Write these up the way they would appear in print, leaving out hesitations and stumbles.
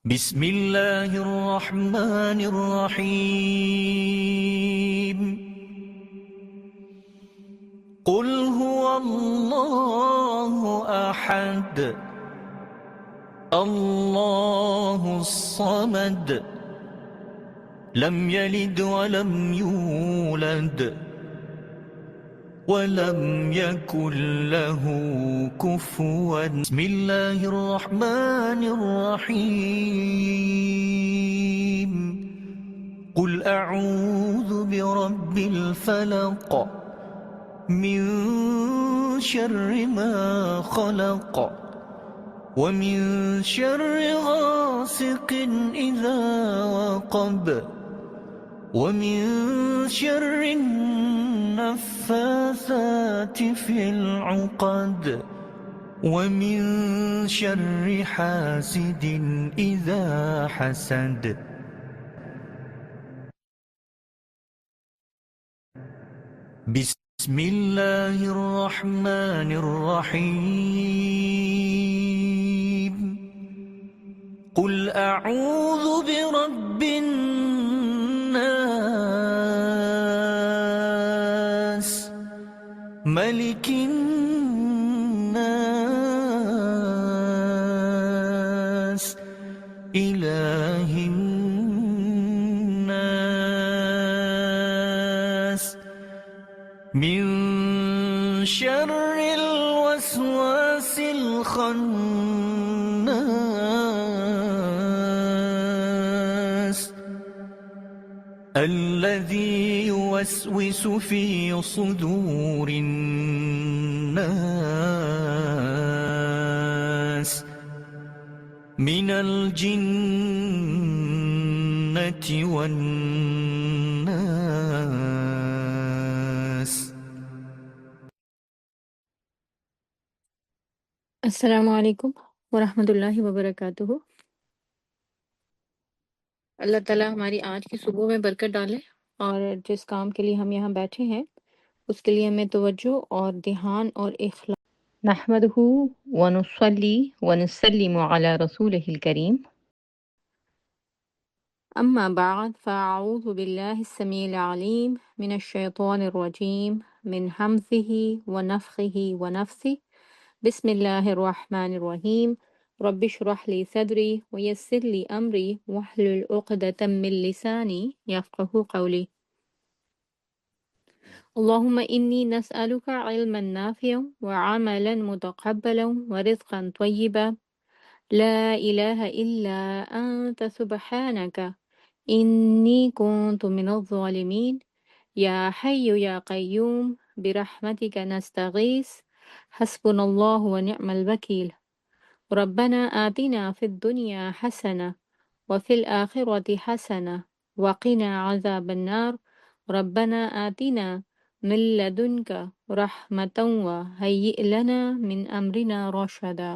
بسم الله الرحمن الرحيم. قل هو الله أحد الله الصمد لم يلد ولم يولد ولم يكن له كفوا. بسم الله الرحمن الرحيم. قل أعوذ برب الفلق من شر ما خلق ومن شر غاسق إذا وقب ومن شر النفاثات في العقد ومن شر حاسد إذا حسد. بسم الله الرحمن الرحيم. قل أعوذ برب الناس ملك الناس إله الناس من شر الوسواس الخناس الذي يوسوس في صدور الناس من الجنة والناس. السلام علیکم ورحمۃ اللہ وبرکاتہ۔ اللہ تعالیٰ ہماری آج کی صبح میں برکت ڈالے، اور جس کام کے لیے ہم یہاں بیٹھے ہیں اس کے لیے ہمیں توجہ اور دھیان اور اخلاص نحمدہ ونصلی ونسلم علی رسولہ الکریم، اما بعد فاعوذ باللہ السمیع العلیم من الشیطان الرجیم من حمزہ ونفخہ ونفثہ۔ بسم اللہ الرحمن الرحیم۔ رب اشرح لی صدری ویسر لی امری واحلل عقدۃ من لسانی یفقہوا قولی۔ اللہم انی نسألک علما نافعا وعملا متقبلا ورزقا طیبا لا الہ الا انت سبحانک انی کنت من الظالمین یا حی یا قیوم برحمتک نستغیث حسبنا اللہ ونعم الوکیل۔ ربنا آتنا فی الدنیا حسنة وفي الآخرة حسنة وقنا عذاب النار۔ ربنا آتنا من لدنك رحمة وهيئ لنا من أمرنا رشدا۔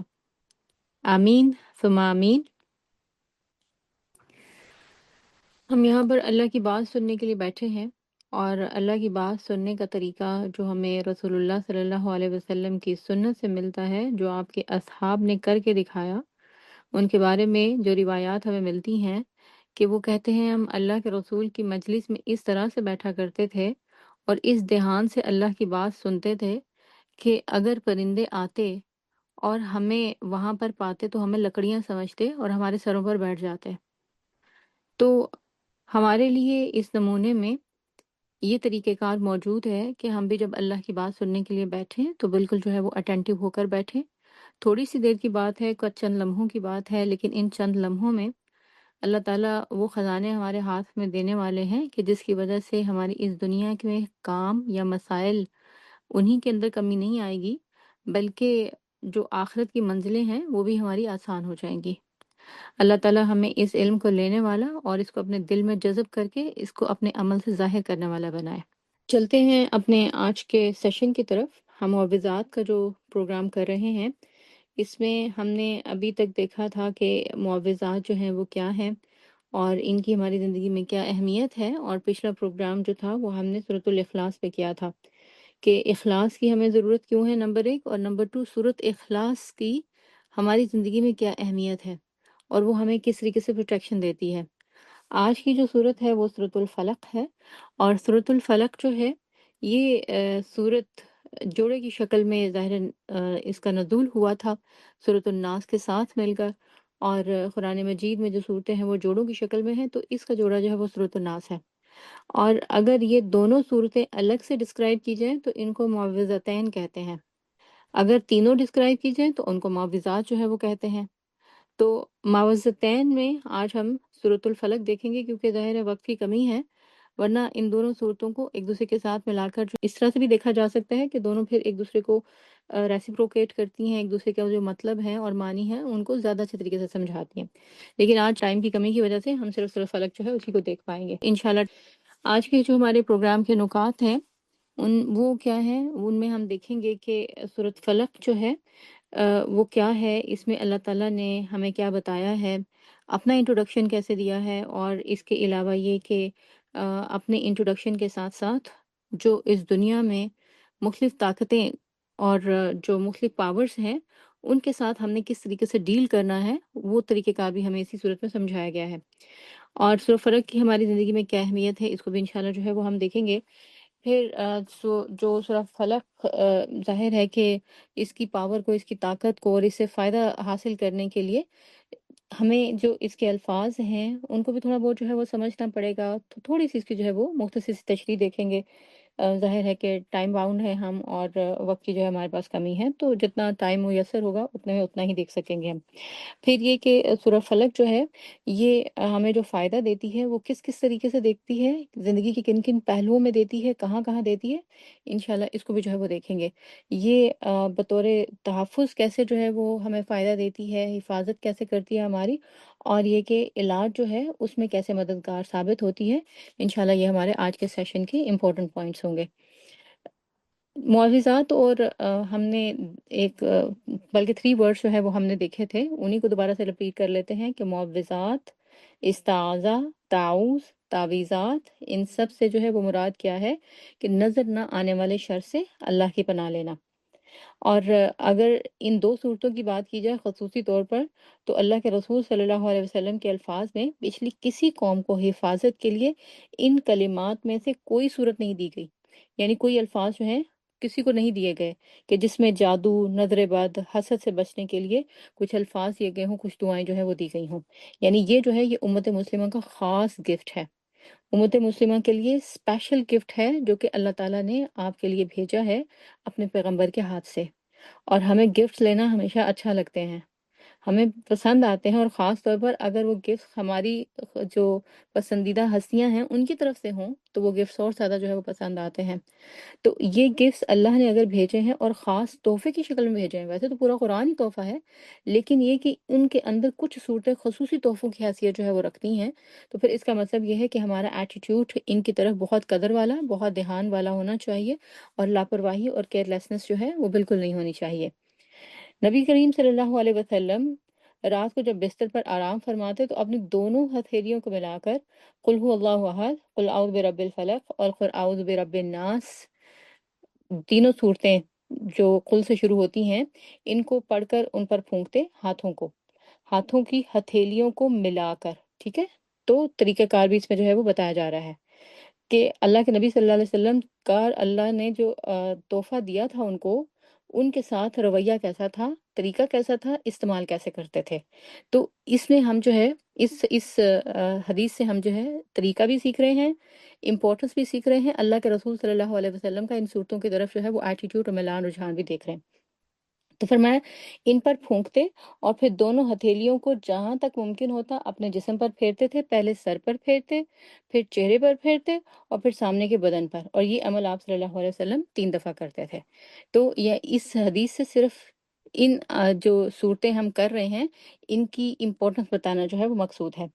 آمین ثم آمین۔ ہم یہاں پر اللہ کی بات سننے کے لیے بیٹھے ہیں، اور اللہ کی بات سننے کا طریقہ جو ہمیں رسول اللہ صلی اللہ علیہ وسلم کی سنت سے ملتا ہے، جو آپ کے اصحاب نے کر کے دکھایا، ان کے بارے میں جو روایات ہمیں ملتی ہیں کہ وہ کہتے ہیں ہم اللہ کے رسول کی مجلس میں اس طرح سے بیٹھا کرتے تھے اور اس دھیان سے اللہ کی بات سنتے تھے کہ اگر پرندے آتے اور ہمیں وہاں پر پاتے تو ہمیں لکڑیاں سمجھتے اور ہمارے سروں پر بیٹھ جاتے۔ تو ہمارے لیے اس نمونے میں یہ طریقہ کار موجود ہے کہ ہم بھی جب اللہ کی بات سننے کے لیے بیٹھیں تو بالکل جو ہے وہ اٹینٹیو ہو کر بیٹھیں۔ تھوڑی سی دیر کی بات ہے، کچھ چند لمحوں کی بات ہے، لیکن ان چند لمحوں میں اللہ تعالیٰ وہ خزانے ہمارے ہاتھ میں دینے والے ہیں کہ جس کی وجہ سے ہماری اس دنیا میں کام یا مسائل انہی کے اندر کمی نہیں آئے گی، بلکہ جو آخرت کی منزلیں ہیں وہ بھی ہماری آسان ہو جائیں گی۔ اللہ تعالیٰ ہمیں اس علم کو لینے والا اور اس کو اپنے دل میں جذب کر کے اس کو اپنے عمل سے ظاہر کرنے والا بنائے۔ چلتے ہیں اپنے آج کے سیشن کی طرف۔ ہم معوذات کا جو پروگرام کر رہے ہیں، اس میں ہم نے ابھی تک دیکھا تھا کہ معوذات جو ہیں وہ کیا ہیں اور ان کی ہماری زندگی میں کیا اہمیت ہے، اور پچھلا پروگرام جو تھا وہ ہم نے سورۃ الاخلاص پہ کیا تھا کہ اخلاص کی ہمیں ضرورت کیوں ہے، نمبر 1، اور نمبر 2 سورۃ اخلاص کی ہماری زندگی میں کیا اہمیت ہے، اور وہ ہمیں کس طریقے سے پروٹیکشن دیتی ہے۔ آج کی جو صورت ہے وہ سورۃ الفلق ہے، اور سورۃ الفلق جو ہے یہ صورت جوڑے کی شکل میں ظاہراً اس کا نزول ہوا تھا سورۃ الناس کے ساتھ مل کر، اور قرآن مجید میں جو صورتیں ہیں وہ جوڑوں کی شکل میں ہیں، تو اس کا جوڑا جو ہے وہ سورۃ الناس ہے۔ اور اگر یہ دونوں صورتیں الگ سے ڈسکرائب کی جائیں تو ان کو معوذتین کہتے ہیں، اگر تینوں ڈسکرائب کی جائیں تو ان کو معوذات جو ہے وہ کہتے ہیں۔ تو معوذتین میں آج ہم سورۃ الفلق دیکھیں گے، کیونکہ ظاہر ہے وقت کی کمی ہے، ورنہ ان دونوں صورتوں کو ایک دوسرے کے ساتھ ملا کر جو اس طرح سے بھی دیکھا جا سکتا ہے کہ دونوں پھر ایک دوسرے کو ریسیپروکیٹ کرتی ہیں، ایک دوسرے کا جو مطلب ہے اور معنی ہے ان کو زیادہ اچھے طریقے سے سمجھاتی ہیں، لیکن آج ٹائم کی کمی کی وجہ سے ہم صرف سورۃ الفلق جو ہے اسی کو دیکھ پائیں گے انشاءاللہ۔ آج کے جو ہمارے پروگرام کے نکات ہیں وہ کیا ہیں، ان میں ہم دیکھیں گے کہ سورۃ فلق جو ہے وہ کیا ہے، اس میں اللہ تعالیٰ نے ہمیں کیا بتایا ہے، اپنا انٹروڈکشن کیسے دیا ہے، اور اس کے علاوہ یہ کہ اپنے انٹروڈکشن کے ساتھ ساتھ جو اس دنیا میں مختلف طاقتیں اور جو مختلف پاورز ہیں ان کے ساتھ ہم نے کس طریقے سے ڈیل کرنا ہے، وہ طریقہ کار بھی ہمیں اسی صورت میں سمجھایا گیا ہے۔ اور سورہ فلق کی ہماری زندگی میں کیا اہمیت ہے، اس کو بھی انشاءاللہ جو ہے وہ ہم دیکھیں گے۔ پھر جو سورہ فلق ظاہر ہے کہ اس کی پاور کو، اس کی طاقت کو اور اس سے فائدہ حاصل کرنے کے لیے ہمیں جو اس کے الفاظ ہیں ان کو بھی تھوڑا بہت جو ہے وہ سمجھنا پڑے گا، تو تھوڑی سی اس کی جو ہے وہ مختصر سی تشریح دیکھیں گے۔ ظاہر ہے کہ ٹائم باؤنڈ ہے ہم، اور وقت کی جو ہے ہمارے پاس کمی ہے، تو جتنا ٹائم میسر ہوگا اتنے میں اتنا ہی دیکھ سکیں گے ہم۔ پھر یہ کہ سورہ فلق جو ہے یہ ہمیں جو فائدہ دیتی ہے وہ کس کس طریقے سے دیتی ہے، زندگی کے کن کن پہلوؤں میں دیتی ہے، کہاں کہاں دیتی ہے، انشاءاللہ اس کو بھی جو ہے وہ دیکھیں گے۔ یہ بطور تحفظ کیسے جو ہے وہ ہمیں فائدہ دیتی ہے، حفاظت کیسے کرتی ہے ہماری، اور یہ کہ علاج جو ہے اس میں کیسے مددگار ثابت ہوتی ہے، انشاءاللہ یہ ہمارے آج کے سیشن کے امپورٹنٹ پوائنٹس ہوں گے۔ معجزات اور ہم نے ایک بلکہ 3 ورڈز جو ہے وہ ہم نے دیکھے تھے، انہی کو دوبارہ سے رپیٹ کر لیتے ہیں کہ معوذات، استعاذہ، تعوذ، تعویذات، ان سب سے جو ہے وہ مراد کیا ہے کہ نظر نہ آنے والے شر سے اللہ کی پناہ لینا۔ اور اگر ان 2 صورتوں کی بات کی جائے خصوصی طور پر، تو اللہ کے رسول صلی اللہ علیہ وسلم کے الفاظ میں پچھلی کسی قوم کو حفاظت کے لیے ان کلمات میں سے کوئی صورت نہیں دی گئی، یعنی کوئی الفاظ جو ہیں کسی کو نہیں دیے گئے کہ جس میں جادو، نظر بد، حسد سے بچنے کے لیے کچھ الفاظ دیے گئے ہوں، کچھ دعائیں جو ہیں وہ دی گئی ہوں۔ یعنی یہ جو ہے یہ امت مسلمہ کا خاص گفٹ ہے، امت مسلمہ کے لیے اسپیشل گفٹ ہے جو کہ اللہ تعالیٰ نے آپ کے لیے بھیجا ہے اپنے پیغمبر کے ہاتھ سے۔ اور ہمیں گفٹس لینا ہمیشہ اچھا لگتے ہیں، ہمیں پسند آتے ہیں، اور خاص طور پر اگر وہ گفٹ ہماری جو پسندیدہ ہستیاں ہیں ان کی طرف سے ہوں تو وہ گفٹس اور زیادہ جو ہے وہ پسند آتے ہیں۔ تو یہ گفٹس اللہ نے اگر بھیجے ہیں اور خاص تحفے کی شکل میں بھیجے ہیں، ویسے تو پورا قرآن ہی تحفہ ہے، لیکن یہ کہ ان کے اندر کچھ صورتیں خصوصی تحفوں کی حیثیت جو ہے وہ رکھتی ہیں، تو پھر اس کا مطلب یہ ہے کہ ہمارا ایٹیٹیوڈ ان کی طرف بہت قدر والا، بہت دھیان والا ہونا چاہیے، اور لاپرواہی اور کیئرلیسنس جو ہے وہ بالکل نہیں ہونی چاہیے۔ نبی کریم صلی اللہ علیہ وسلم رات کو جب بستر پر آرام فرماتے تو اپنی دونوں ہتھیلیوں کو ملا کر قل هو اللہ احد، قل اعوذ برب الفلق اور قل اعوذ برب الناس، تینوں صورتیں جو قل سے شروع ہوتی ہیں، ان کو پڑھ کر ان پر پھونکتے، ہاتھوں کی ہتھیلیوں کو ملا کر، ٹھیک ہے۔ تو طریقہ کار بھی اس میں جو ہے وہ بتایا جا رہا ہے کہ اللہ کے نبی صلی اللہ علیہ وسلم کا اللہ نے جو تحفہ دیا تھا ان کو، ان کے ساتھ رویہ کیسا تھا، طریقہ کیسا تھا، استعمال کیسے کرتے تھے۔ تو اس میں ہم جو ہے اس حدیث سے ہم جو ہے طریقہ بھی سیکھ رہے ہیں، امپورٹنس بھی سیکھ رہے ہیں، اللہ کے رسول صلی اللہ علیہ وسلم کا ان صورتوں کی طرف جو ہے وہ ایٹیٹیوڈ اور میلان رجحان بھی دیکھ رہے ہیں۔ تو فرمایا ان پر پھونکتے اور پھر دونوں ہتھیلیوں کو جہاں تک ممکن ہوتا اپنے جسم پر پھیرتے تھے، پہلے سر پر پھیرتے، پھر چہرے پر پھیرتے، اور پھر سامنے کے بدن پر، اور یہ عمل آپ صلی اللہ علیہ وسلم 3 دفعہ کرتے تھے۔ تو یہ اس حدیث سے صرف ان جو صورتیں ہم کر رہے ہیں ان کی امپورٹنس بتانا جو ہے وہ مقصود ہے۔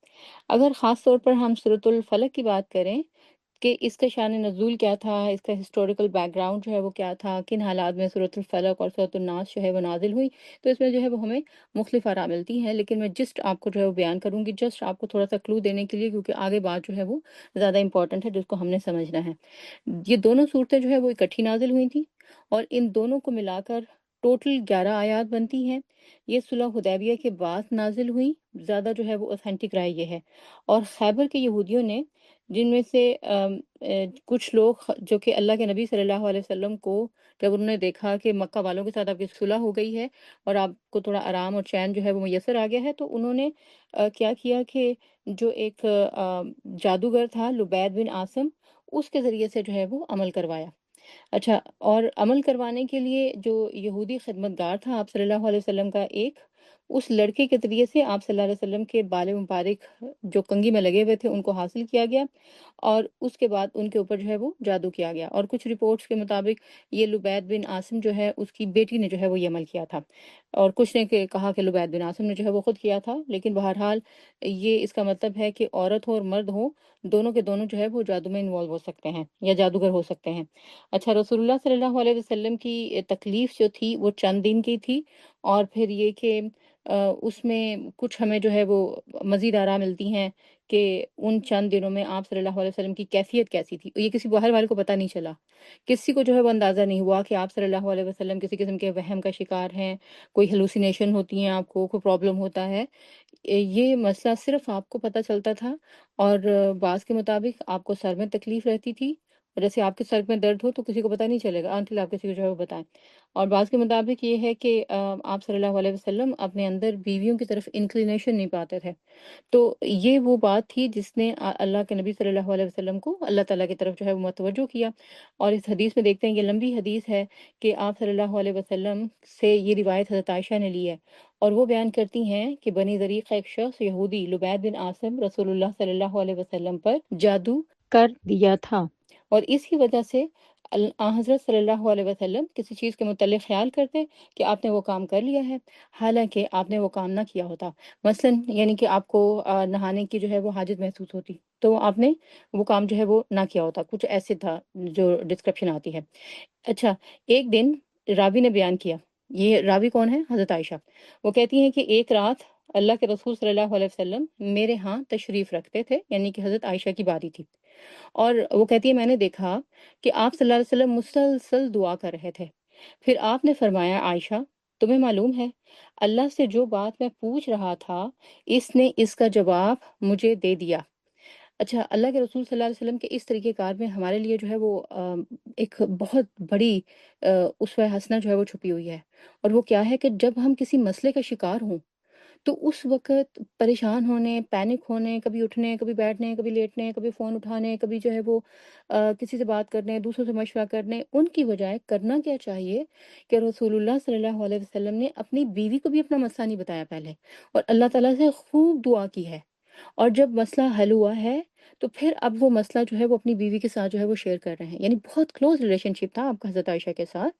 اگر خاص طور پر ہم سورۃ الفلق کی بات کریں کہ اس کا شان نزول کیا تھا، اس کا ہسٹوریکل بیک گراؤنڈ جو ہے وہ کیا تھا، کن حالات میں سورۃ الفلق اور سورۃ الناس جو ہے وہ نازل ہوئی، تو اس میں جو ہے وہ ہمیں مختلف آراء ملتی ہیں، لیکن میں جسٹ آپ کو جو ہے وہ بیان کروں گی، جسٹ آپ کو تھوڑا سا کلو دینے کے لیے، کیونکہ آگے بات جو ہے وہ زیادہ امپورٹنٹ ہے جس کو ہم نے سمجھنا ہے۔ یہ دونوں صورتیں جو ہے وہ اکٹھی نازل ہوئی تھیں، اور ان دونوں کو ملا کر ٹوٹل 11 آیات بنتی ہیں۔ یہ صلح حدیبیہ کے بعد نازل ہوئی، زیادہ جو ہے وہ اوتھینٹک رائے یہ ہے۔ اور خیبر کے یہودیوں نے، جن میں سے کچھ لوگ جو کہ اللہ کے نبی صلی اللہ علیہ وسلم کو جب انہوں نے دیکھا کہ مکہ والوں کے ساتھ آپ کی صلح ہو گئی ہے اور آپ کو تھوڑا آرام اور چین جو ہے وہ میسر آ گیا ہے، تو انہوں نے کیا کیا کہ جو ایک جادوگر تھا لبید بن عاصم، اس کے ذریعے سے جو ہے وہ عمل کروایا۔ اچھا، اور عمل کروانے کے لیے جو یہودی خدمتگار تھا آپ صلی اللہ علیہ وسلم کا ایک، اس لڑکے کے ذریعے سے آپ صلی اللہ علیہ وسلم کے بال مبارک جو کنگھی میں لگے ہوئے تھے ان کو حاصل کیا گیا، اور اس کے بعد ان کے اوپر جو ہے وہ جادو کیا گیا۔ اور کچھ رپورٹس کے مطابق یہ لبید بن عاصم جو ہے اس کی بیٹی نے جو ہے وہ یہ عمل کیا تھا، اور کچھ نے کہا کہ لبید بن عاصم نے جو ہے وہ خود کیا تھا، لیکن بہرحال یہ اس کا مطلب ہے کہ عورت ہو اور مرد ہو، دونوں کے دونوں جو ہے وہ جادو میں انوالو ہو سکتے ہیں یا جادوگر ہو سکتے ہیں۔ اچھا، رسول اللہ صلی اللہ علیہ وسلم کی تکلیف جو تھی وہ چند دن کی تھی، اور پھر یہ کہ اس میں کچھ ہمیں جو ہے وہ مزید آراء ملتی ہیں کہ ان چند دنوں میں آپ صلی اللہ علیہ وسلم کی کیفیت کیسی تھی۔ یہ کسی باہر والے کو پتہ نہیں چلا، کسی کو جو ہے وہ اندازہ نہیں ہوا کہ آپ صلی اللہ علیہ وسلم کسی قسم کے وہم کا شکار ہیں، کوئی ہلوسینیشن ہوتی ہیں آپ کو، کوئی پرابلم ہوتا ہے۔ یہ مسئلہ صرف آپ کو پتہ چلتا تھا، اور بعض کے مطابق آپ کو سر میں تکلیف رہتی تھی، اور جیسے آپ کے سر میں درد ہو تو کسی کو پتہ نہیں چلے گا انٹل آپ کسی کو جو ہے وہ بتائیں۔ اور بعض کے مطابق یہ ہے کہ آپ صلی اللہ علیہ وسلم اپنے اندر بیویوں کی طرف انکلینیشن نہیں پاتے تھے۔ تو یہ وہ بات تھی جس نے اللہ کے نبی صلی اللہ علیہ وسلم کو اللہ تعالیٰ کی طرف جو ہے وہ متوجہ کیا۔ اور اس حدیث میں دیکھتے ہیں، یہ لمبی حدیث ہے کہ آپ صلی اللہ علیہ وسلم سے یہ روایت حضرت عائشہ نے لی ہے، اور وہ بیان کرتی ہیں کہ بنی ذریق کا ایک شخص یہودی لبید بن عاصم رسول اللہ صلی اللہ علیہ وسلم پر جادو کر دیا تھا، اور اسی وجہ سے حضرت صلی اللہ علیہ وسلم کسی چیز کے متعلق خیال کرتے کہ آپ نے وہ کام کر لیا ہے، حالانکہ آپ نے وہ کام نہ کیا ہوتا۔ مثلاً یعنی کہ آپ کو نہانے کی جو ہے وہ حاجت محسوس ہوتی، تو آپ نے وہ کام جو ہے وہ نہ کیا ہوتا، کچھ ایسے تھا جو ڈسکرپشن آتی ہے۔ اچھا، ایک دن راوی نے بیان کیا، یہ راوی کون ہے؟ حضرت عائشہ۔ وہ کہتی ہیں کہ ایک رات اللہ کے رسول صلی اللہ علیہ وسلم میرے ہاں تشریف رکھتے تھے، یعنی کہ حضرت عائشہ کی باری تھی، اور وہ کہتی ہے میں نے دیکھا کہ آپ صلی اللہ علیہ وسلم مسلسل دعا کر رہے تھے۔ پھر آپ نے فرمایا، عائشہ تمہیں معلوم ہے اللہ سے جو بات میں پوچھ رہا تھا اس نے اس کا جواب مجھے دے دیا۔ اچھا، اللہ کے رسول صلی اللہ علیہ وسلم کے اس طریقہ کار میں ہمارے لیے جو ہے وہ ایک بہت بڑی اسوہ حسنہ جو ہے وہ چھپی ہوئی ہے، اور وہ کیا ہے کہ جب ہم کسی مسئلے کا شکار ہوں تو اس وقت پریشان ہونے، پینک ہونے، کبھی اٹھنے، کبھی بیٹھنے، کبھی لیٹنے، کبھی فون اٹھانے، کبھی جو ہے وہ کسی سے بات کرنے، دوسروں سے مشورہ کرنے، ان کی بجائے کرنا کیا چاہیے کہ رسول اللہ صلی اللہ علیہ وسلم نے اپنی بیوی کو بھی اپنا مسئلہ نہیں بتایا پہلے، اور اللہ تعالیٰ سے خوب دعا کی ہے، اور جب مسئلہ حل ہوا ہے تو پھر اب وہ مسئلہ جو ہے وہ اپنی بیوی کے ساتھ جو ہے وہ شیئر کر رہے ہیں، یعنی بہت کلوز ریلیشن شپ تھا آپ کا حضرت عائشہ کے ساتھ۔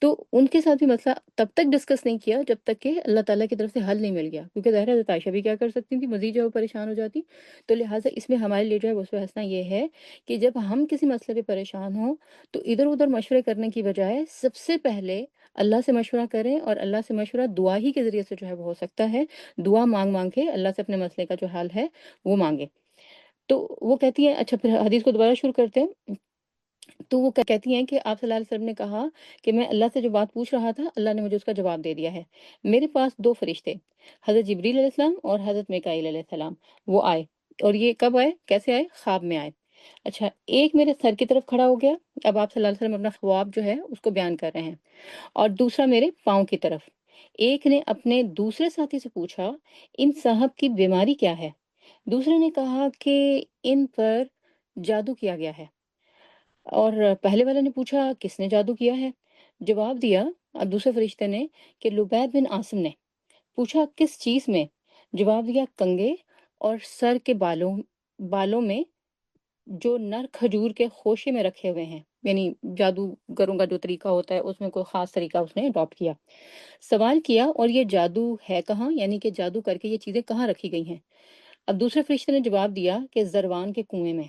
تو ان کے ساتھ بھی مسئلہ تب تک ڈسکس نہیں کیا جب تک کہ اللہ تعالیٰ کی طرف سے حل نہیں مل گیا، کیونکہ ظاہر ہے حضرت عائشہ بھی کیا کر سکتی تھی، مزید جو ہے وہ پریشان ہو جاتی۔ تو لہٰذا اس میں ہمارے لیے جو ہے وہ اس پہ ہنسنا یہ ہے کہ جب ہم کسی مسئلے پہ پریشان ہوں تو ادھر ادھر مشورے کرنے کی بجائے سب سے پہلے اللہ سے مشورہ کریں، اور اللہ سے مشورہ دعا ہی کے ذریعے سے جو ہے وہ ہو سکتا ہے، دعا مانگ مانگ کے اللہ سے اپنے مسئلے کا جو حل ہے وہ مانگے۔ تو وہ کہتی ہے، اچھا پھر حدیث کو دوبارہ شروع کرتے ہیں۔ تو وہ کہتی ہیں کہ آپ صلی اللہ علیہ وسلم نے کہا کہ میں اللہ سے جو بات پوچھ رہا تھا اللہ نے مجھے اس کا جواب دے دیا ہے۔ میرے پاس دو فرشتے حضرت جبریل علیہ السلام اور حضرت میکائیل علیہ السلام وہ آئے، اور یہ کب آئے، کیسے آئے؟ خواب میں آئے۔ اچھا، ایک میرے سر کی طرف کھڑا ہو گیا، اب آپ صلی اللہ علیہ وسلم اپنا خواب جو ہے اس کو بیان کر رہے ہیں، اور دوسرا میرے پاؤں کی طرف۔ ایک نے اپنے دوسرے ساتھی سے پوچھا ان صاحب کی بیماری کیا ہے؟ دوسرے نے کہا کہ ان پر جادو کیا گیا ہے، اور پہلے والے نے پوچھا کس نے جادو کیا ہے؟ جواب دیا اب دوسرے فرشتے نے کہ لبید بن عاصم نے۔ پوچھا کس چیز میں؟ جواب دیا کنگے اور سر کے بالوں میں جو نر کھجور کے خوشے میں رکھے ہوئے ہیں، یعنی جادوگروں کا جو طریقہ ہوتا ہے اس میں کوئی خاص طریقہ اس نے اڈاپٹ کیا۔ سوال کیا اور یہ جادو ہے کہاں، یعنی کہ جادو کر کے یہ چیزیں کہاں رکھی گئی ہیں؟ اب دوسرے فرشتے نے جواب دیا کہ زروان کے کنویں میں۔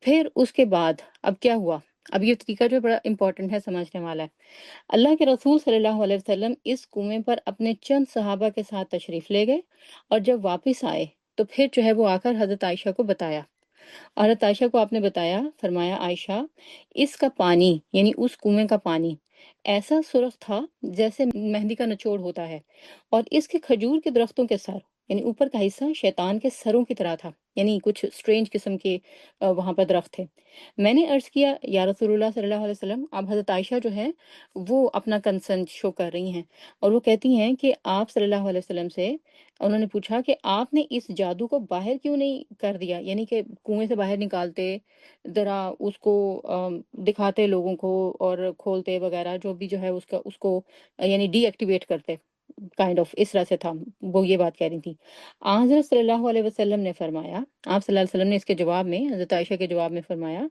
پھر اس کے بعد اب کیا ہوا؟ اب یہ طریقہ جو بڑا امپورٹنٹ ہے، سمجھنے والا ہے۔ اللہ کے رسول صلی اللہ علیہ وسلم اس کنویں پر اپنے چند صحابہ کے ساتھ تشریف لے گئے، اور جب واپس آئے تو پھر جو ہے وہ آ کر حضرت عائشہ کو بتایا۔ حضرت عائشہ کو آپ نے بتایا، فرمایا عائشہ اس کا پانی یعنی اس کنویں کا پانی ایسا سرخ تھا جیسے مہندی کا نچوڑ ہوتا ہے، اور اس کے کھجور کے درختوں کے سر یعنی اوپر کا حصہ شیطان کے سروں کی طرح تھا، یعنی کچھ سٹرینج قسم کے وہاں پر درخت تھے۔ میں نے عرض کیا یا رسول اللہ صلی اللہ علیہ وسلم، اب حضرت عائشہ جو ہے وہ اپنا کنسرن شو کر رہی ہیں، اور وہ کہتی ہیں کہ آپ صلی اللہ علیہ وسلم سے انہوں نے پوچھا کہ آپ نے اس جادو کو باہر کیوں نہیں کر دیا، یعنی کہ کنویں سے باہر نکالتے، ذرا اس کو دکھاتے لوگوں کو اور کھولتے وغیرہ، جو بھی جو ہے اس کو یعنی ڈی ایکٹیویٹ کرتے، کائنڈ آف اس طرح سے تھا۔ وہ یہ بات کہہ رہی تھی۔ حضرت صلی اللہ علیہ وسلم نے فرمایا، آپ صلی اللہ علیہ وسلم نے اس کے جواب میں، حضرت عائشہ کے جواب میں فرمایا،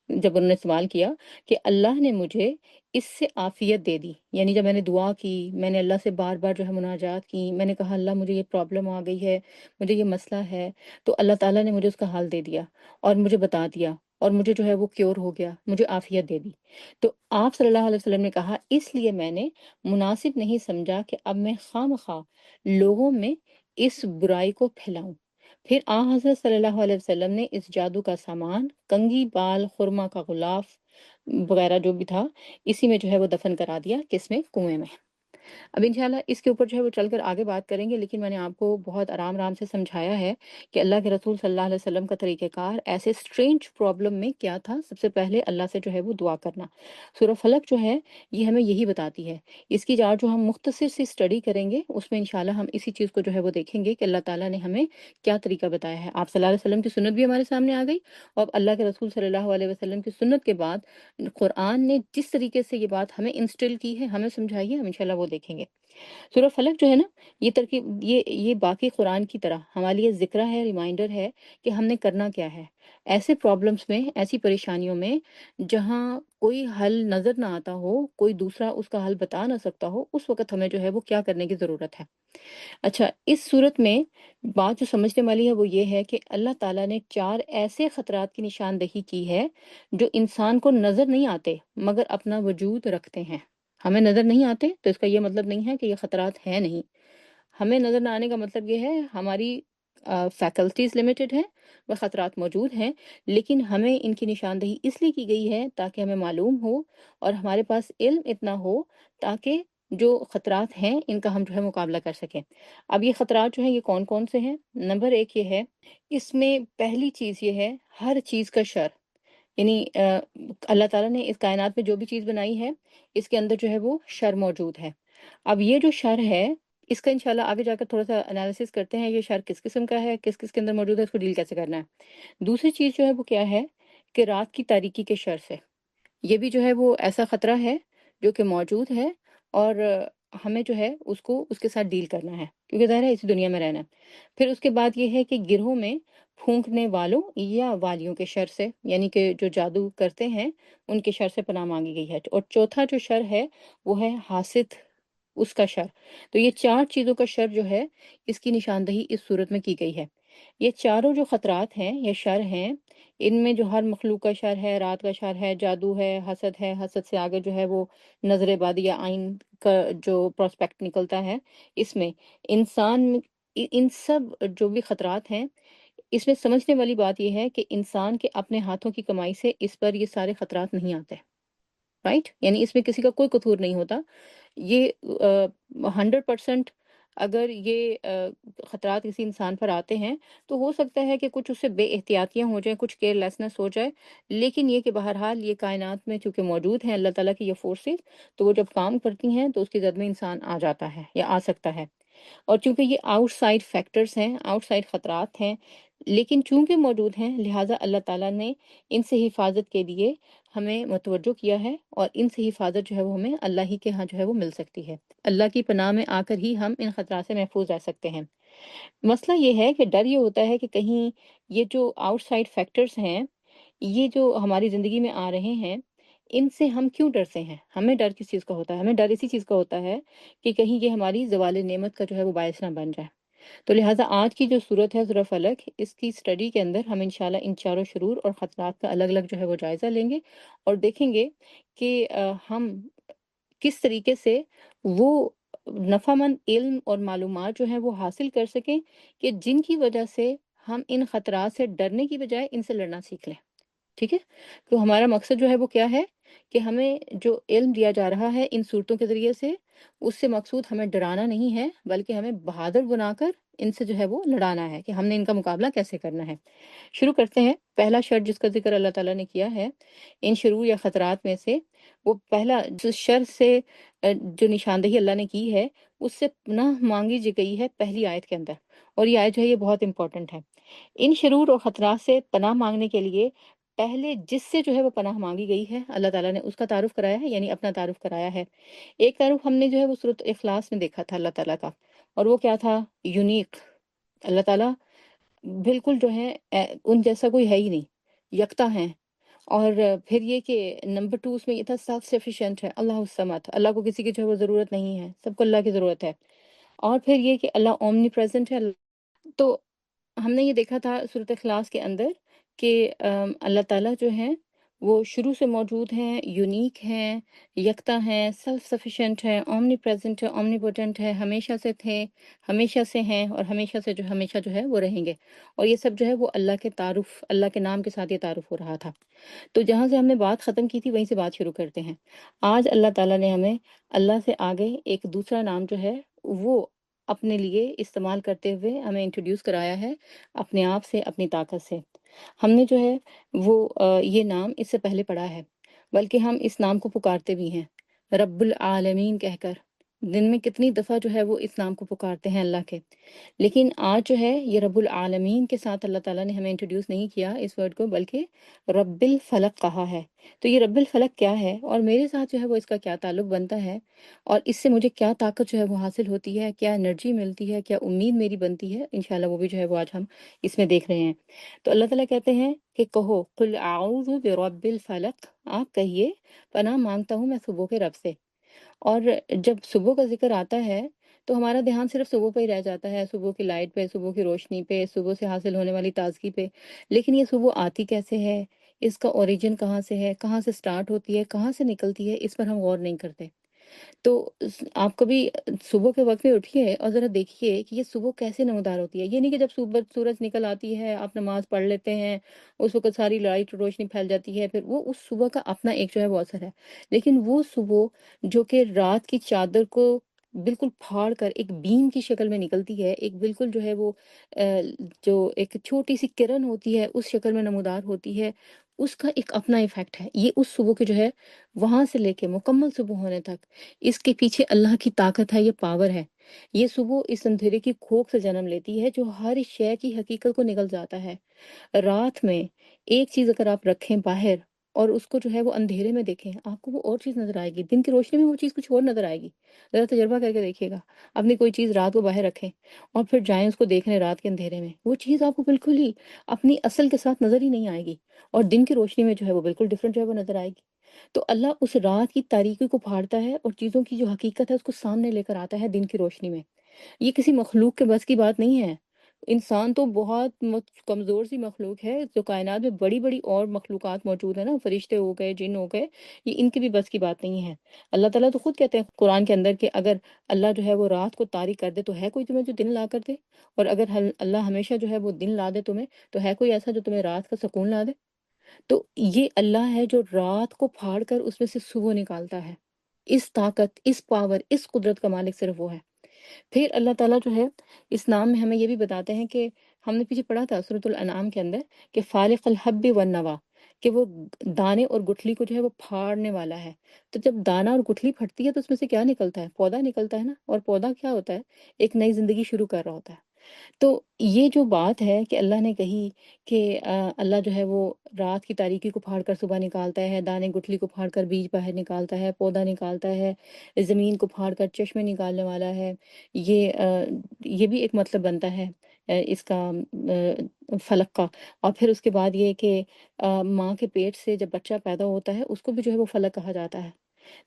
جب انہوں نے سوال کیا کہ اللہ نے مجھے اس سے عافیت دے دی، یعنی جب میں نے دعا کی، میں نے اللہ سے بار بار جو ہے مناجات کی، میں نے کہا اللہ مجھے یہ پرابلم آ گئی ہے، مجھے یہ مسئلہ ہے، تو اللہ تعالیٰ نے مجھے اس کا حل دے دیا اور مجھے بتا دیا، اور مجھے جو ہے وہ کیور ہو گیا، مجھے عافیت دے دی۔ تو آپ صلی اللہ علیہ وسلم نے کہا اس لیے میں نے مناسب نہیں سمجھا کہ اب میں خواہ مخواہ لوگوں میں اس برائی کو پھیلاؤں۔ پھر حضرت صلی اللہ علیہ وسلم نے اس جادو کا سامان، کنگھی، بال، خرما کا غلاف وغیرہ جو بھی تھا، اسی میں جو ہے وہ دفن کرا دیا، کس میں؟ کنویں میں۔ اب انشاءاللہ اس کے اوپر جو ہے وہ چل کر آگے بات کریں گے، لیکن میں نے آپ کو بہت آرام آرام سے سمجھایا ہے کہ اللہ کے رسول صلی اللہ علیہ وسلم کا طریقہ کار ایسے سٹرینج پرابلم میں کیا تھا۔ سب سے پہلے اللہ سے جو ہے وہ دعا کرنا۔ سورہ فلق جو ہے یہ ہمیں یہی بتاتی ہے۔ اس کی آج جو ہم مختصر سی اسٹڈی کریں گے، اس میں انشاءاللہ ہم اسی چیز کو جو ہے وہ دیکھیں گے کہ اللہ تعالیٰ نے ہمیں کیا طریقہ بتایا ہے۔ آپ صلی اللہ علیہ وسلم کی سنت بھی ہمارے سامنے آ گئی، اور اللہ کے رسول صلی اللہ علیہ وسلم کی سنت کے بعد قرآن نے جس طریقے سے یہ بات ہمیں انسٹل کی ہے، ہمیں سمجھائی ہے، ہم انشاءاللہ وہ دیکھیں گے۔ سورہ فلق جو ہے نا، یہ ترکیب یہ باقی قرآن کی طرح ہمارے لیے ذکر ہے، ریمائنڈر ہے کہ ہم نے کرنا کیا ہے ایسے پرابلمس میں، ایسی پریشانیوں میں جہاں کوئی حل نظر نہ آتا ہو، کوئی دوسرا اس کا حل بتا نہ سکتا ہو، اس وقت ہمیں جو ہے وہ کیا کرنے کی ضرورت ہے۔ اچھا، اس صورت میں بات جو سمجھنے والی ہے وہ یہ ہے کہ اللہ تعالیٰ نے 4 ایسے خطرات کی نشاندہی کی ہے جو انسان کو نظر نہیں آتے مگر اپنا وجود رکھتے ہیں۔ ہمیں نظر نہیں آتے تو اس کا یہ مطلب نہیں ہے کہ یہ خطرات ہیں نہیں۔ ہمیں نظر نہ آنے کا مطلب یہ ہے ہماری فیکلٹیز لمیٹڈ ہیں، وہ خطرات موجود ہیں، لیکن ہمیں ان کی نشاندہی اس لیے کی گئی ہے تاکہ ہمیں معلوم ہو اور ہمارے پاس علم اتنا ہو تاکہ جو خطرات ہیں ان کا ہم جو ہے مقابلہ کر سکیں۔ اب یہ خطرات جو ہیں یہ کون کون سے ہیں؟ نمبر 1 یہ ہے، اس میں پہلی چیز یہ ہے ہر چیز کا شر، یعنی اللہ تعالیٰ نے اس کائنات میں جو بھی چیز بنائی ہے اس کے اندر جو ہے وہ شر موجود ہے۔ اب یہ جو شر ہے اس کا انشاءاللہ آگے جا کر تھوڑا سا انالیسس کرتے ہیں، یہ شر کس قسم کا ہے، کس کس کے اندر موجود ہے، اس کو ڈیل کیسے کرنا ہے۔ دوسری چیز جو ہے وہ کیا ہے کہ رات کی تاریکی کے شر سے، یہ بھی جو ہے وہ ایسا خطرہ ہے جو کہ موجود ہے، اور ہمیں جو ہے اس کو اس کے ساتھ ڈیل کرنا ہے، کیونکہ ظاہر ہے اسی دنیا میں رہنا ہے۔ پھر اس کے بعد یہ ہے کہ گروہوں میں پھونکنے والوں یا والیوں کے شر سے، یعنی کہ جو جادو کرتے ہیں ان کے شر سے پناہ مانگی گئی ہے۔ اور چوتھا جو شر ہے وہ ہے حاسد، اس کا شر۔ تو یہ 4 چیزوں کا شر جو ہے اس کی نشاندہی اس صورت میں کی گئی ہے۔ یہ چاروں جو خطرات ہیں یا شر ہیں، ان میں جو ہر مخلوق کا شر ہے، رات کا شر ہے، جادو ہے، حسد سے آگے جو ہے وہ نظر بادی یا عین کا جو پراسپیکٹ نکلتا ہے، اس میں انسان ان سب جو بھی خطرات ہیں، اس میں سمجھنے والی بات یہ ہے کہ انسان کے اپنے ہاتھوں کی کمائی سے اس پر یہ سارے خطرات نہیں آتے، رائٹ؟ یعنی اس میں کسی کا کوئی قصور نہیں ہوتا۔ یہ 100% اگر یہ خطرات کسی انسان پر آتے ہیں تو ہو سکتا ہے کہ کچھ اس سے بے احتیاطیاں ہو جائیں، کچھ کیئر لیسنس ہو جائے، لیکن یہ کہ بہرحال یہ کائنات میں چونکہ موجود ہیں اللہ تعالیٰ کی یہ فورسز، تو وہ جب کام کرتی ہیں تو اس کی زد میں انسان آ جاتا ہے یا آ سکتا ہے۔ اور چونکہ یہ آؤٹ سائڈ فیکٹرز ہیں، آؤٹ سائڈ خطرات ہیں، لیکن چونکہ موجود ہیں لہٰذا اللہ تعالیٰ نے ان سے حفاظت کے لیے ہمیں متوجہ کیا ہے، اور ان سے حفاظت جو ہے وہ ہمیں اللہ ہی کے ہاں جو ہے وہ مل سکتی ہے۔ اللہ کی پناہ میں آ کر ہی ہم ان خطرات سے محفوظ رہ سکتے ہیں۔ مسئلہ یہ ہے کہ ڈر یہ ہوتا ہے کہ کہیں یہ جو آؤٹ سائڈ فیکٹرز ہیں، یہ جو ہماری زندگی میں آ رہے ہیں، ان سے ہم کیوں ڈرتے ہیں؟ ہمیں ڈر کس چیز کا ہوتا ہے؟ ہمیں ڈر اسی چیز کا ہوتا ہے کہ کہیں یہ ہماری زوال نعمت کا جو ہے وہ باعث نہ بن جائے۔ تو لہٰذا آج کی جو صورت ہے سورہ فلق، اس کی اسٹڈی کے اندر ہم انشاءاللہ ان چاروں شرور اور خطرات کا الگ الگ جو ہے وہ جائزہ لیں گے، اور دیکھیں گے کہ ہم کس طریقے سے وہ نفع مند علم اور معلومات جو ہیں وہ حاصل کر سکیں کہ جن کی وجہ سے ہم ان خطرات سے ڈرنے کی بجائے ان سے لڑنا سیکھ لیں، ٹھیک ہے؟ تو ہمارا مقصد جو ہے وہ کیا ہے کہ ہمیں جو علم دیا جا رہا ہے ان صورتوں کے ذریعے سے، اس سے مقصود ہمیں ڈرانا نہیں ہے، بلکہ ہمیں بہادر بنا کر ان سے جو ہے وہ لڑانا ہے کہ ہم نے ان کا مقابلہ کیسے کرنا ہے۔ شروع کرتے ہیں۔ پہلا شر جس کا ذکر اللہ تعالیٰ نے کیا ہے ان شرور یا خطرات میں سے، وہ پہلا جو شر سے جو نشاندہی اللہ نے کی ہے، اس سے پناہ مانگی جی گئی ہے پہلی آیت کے اندر، اور یہ آیت جو ہے یہ بہت امپورٹنٹ ہے۔ ان شرور اور خطرات سے پناہ مانگنے کے لیے پہلے جس سے جو ہے وہ پناہ مانگی گئی ہے، اللہ تعالیٰ نے اس کا تعارف کرایا ہے، یعنی اپنا تعارف کرایا ہے۔ ایک تعارف ہم نے جو ہے وہ سورۃ اخلاص میں دیکھا تھا اللہ تعالیٰ کا، اور وہ کیا تھا؟ یونیک۔ اللہ تعالیٰ بالکل جو ہے ان جیسا کوئی ہے ہی نہیں، یکتا ہیں۔ اور پھر یہ کہ نمبر 2 اس میں یہ تھا سیلف سفیشینٹ ہے، اللہ الصمد، اللہ کو کسی کی جو ہے وہ ضرورت نہیں ہے، سب کو اللہ کی ضرورت ہے۔ اور پھر یہ کہ اللہ اومنی پریزنٹ ہے۔ تو ہم نے یہ دیکھا تھا صورت اخلاص کے اندر کہ اللہ تعالیٰ جو ہیں وہ شروع سے موجود ہیں، یونیک ہیں، یکتا ہیں، سیلف سفیشینٹ ہے، اومنی پریزنٹ ہے، اومنی پوٹنٹ ہے، ہمیشہ سے تھے، ہمیشہ سے ہیں، اور ہمیشہ جو ہے وہ رہیں گے۔ اور یہ سب جو ہے وہ اللہ کے تعارف، اللہ کے نام کے ساتھ یہ تعارف ہو رہا تھا۔ تو جہاں سے ہم نے بات ختم کی تھی وہیں سے بات شروع کرتے ہیں۔ آج اللہ تعالیٰ نے ہمیں اللہ سے آگے ایک دوسرا نام جو ہے وہ اپنے لیے استعمال کرتے ہوئے ہمیں انٹروڈیوس کرایا ہے، اپنے آپ سے، اپنی طاقت سے۔ ہم نے جو ہے وہ یہ نام اس سے پہلے پڑھا ہے، بلکہ ہم اس نام کو پکارتے بھی ہیں رب العالمین کہہ کر۔ دن میں کتنی دفعہ جو ہے وہ اس نام کو پکارتے ہیں اللہ کے، لیکن آج جو ہے یہ رب العالمین کے ساتھ اللہ تعالیٰ نے ہمیں انٹروڈیوس نہیں کیا اس ورڈ کو، بلکہ رب الفلق کہا ہے۔ تو یہ رب الفلق کیا ہے، اور میرے ساتھ جو ہے وہ اس کا کیا تعلق بنتا ہے، اور اس سے مجھے کیا طاقت جو ہے وہ حاصل ہوتی ہے، کیا انرجی ملتی ہے، کیا امید میری بنتی ہے، انشاءاللہ وہ بھی جو ہے وہ آج ہم اس میں دیکھ رہے ہیں۔ تو اللہ تعالیٰ کہتے ہیں کہ کہو قل اعوذ برب الفلق، آپ کہیے پناہ مانگتا ہوں میں صبح کے رب سے۔ اور جب صبح کا ذکر آتا ہے تو ہمارا دھیان صرف صبح پہ ہی رہ جاتا ہے، صبح کی لائٹ پہ، صبح کی روشنی پہ، صبح سے حاصل ہونے والی تازگی پہ، لیکن یہ صبح آتی کیسے ہے، اس کا اوریجن کہاں سے ہے، کہاں سے سٹارٹ ہوتی ہے، کہاں سے نکلتی ہے، اس پر ہم غور نہیں کرتے۔ تو آپ کبھی صبح کے وقت میں اٹھیے اور ذرا دیکھیے کہ یہ صبح کیسے نمودار ہوتی ہے۔ یہ نہیں کہ جب صبح سورج نکل آتی ہے آپ نماز پڑھ لیتے ہیں، اس وقت ساری لائٹ روشنی پھیل جاتی ہے، پھر وہ اس صبح کا اپنا ایک جو ہے وہ اثر ہے۔ لیکن وہ صبح جو کہ رات کی چادر کو بالکل پھاڑ کر ایک بیم کی شکل میں نکلتی ہے، ایک بالکل جو ہے وہ جو ایک چھوٹی سی کرن ہوتی ہے اس شکل میں نمودار ہوتی ہے، اس کا ایک اپنا ایفیکٹ ہے۔ یہ اس صبح کے جو ہے وہاں سے لے کے مکمل صبح ہونے تک اس کے پیچھے اللہ کی طاقت ہے، یہ پاور ہے۔ یہ صبح اس اندھیرے کی کھوک سے جنم لیتی ہے جو ہر شے کی حقیقت کو نگل جاتا ہے۔ رات میں ایک چیز اگر آپ رکھیں باہر اور اس کو جو ہے وہ اندھیرے میں دیکھیں، آپ کو وہ اور چیز نظر آئے گی، دن کی روشنی میں وہ چیز کچھ اور نظر آئے گی۔ ذرا تجربہ کر کے دیکھیے گا، اپنی کوئی چیز رات کو باہر رکھیں اور پھر جائیں اس کو دیکھنے رات کے اندھیرے میں، وہ چیز آپ کو بالکل ہی اپنی اصل کے ساتھ نظر ہی نہیں آئے گی، اور دن کی روشنی میں جو ہے وہ بالکل ڈیفرنٹ جو ہے وہ نظر آئے گی۔ تو اللہ اس رات کی تاریکی کو پھاڑتا ہے اور چیزوں کی جو حقیقت ہے اس کو سامنے لے کر آتا ہے دن کی روشنی میں۔ یہ کسی مخلوق کے بس کی بات نہیں ہے۔ انسان تو بہت کمزور سی مخلوق ہے، جو کائنات میں بڑی بڑی اور مخلوقات موجود ہیں نا، فرشتے ہو گئے، جن ہو گئے، یہ ان کی بھی بس کی بات نہیں ہے۔ اللہ تعالیٰ تو خود کہتے ہیں قرآن کے اندر کہ اگر اللہ جو ہے وہ رات کو تاریک کر دے تو ہے کوئی تمہیں جو دن لا کر دے، اور اگر اللہ ہمیشہ جو ہے وہ دن لا دے تمہیں تو ہے کوئی ایسا جو تمہیں رات کا سکون لا دے۔ تو یہ اللہ ہے جو رات کو پھاڑ کر اس میں سے صبح نکالتا ہے۔ اس طاقت، اس پاور، اس قدرت کا مالک صرف وہ ہے۔ پھر اللہ تعالیٰ جو ہے اس نام میں ہمیں یہ بھی بتاتے ہیں کہ ہم نے پیچھے پڑھا تھا سورۃ الانعام کے اندر کہ فالق الحب والنوا، کہ وہ دانے اور گٹھلی کو جو ہے وہ پھاڑنے والا ہے۔ تو جب دانہ اور گٹھلی پھٹتی ہے تو اس میں سے کیا نکلتا ہے؟ پودا نکلتا ہے نا، اور پودا کیا ہوتا ہے؟ ایک نئی زندگی شروع کر رہا ہوتا ہے۔ تو یہ جو بات ہے کہ اللہ نے کہی کہ اللہ جو ہے وہ رات کی تاریکی کو پھاڑ کر صبح نکالتا ہے، دانے گٹھلی کو پھاڑ کر بیج باہر نکالتا ہے، پودا نکالتا ہے، زمین کو پھاڑ کر چشمے نکالنے والا ہے، یہ بھی ایک مطلب بنتا ہے اس کا فلک کا۔ اور پھر اس کے بعد یہ کہ ماں کے پیٹ سے جب بچہ پیدا ہوتا ہے اس کو بھی جو ہے وہ فلک کہا جاتا ہے۔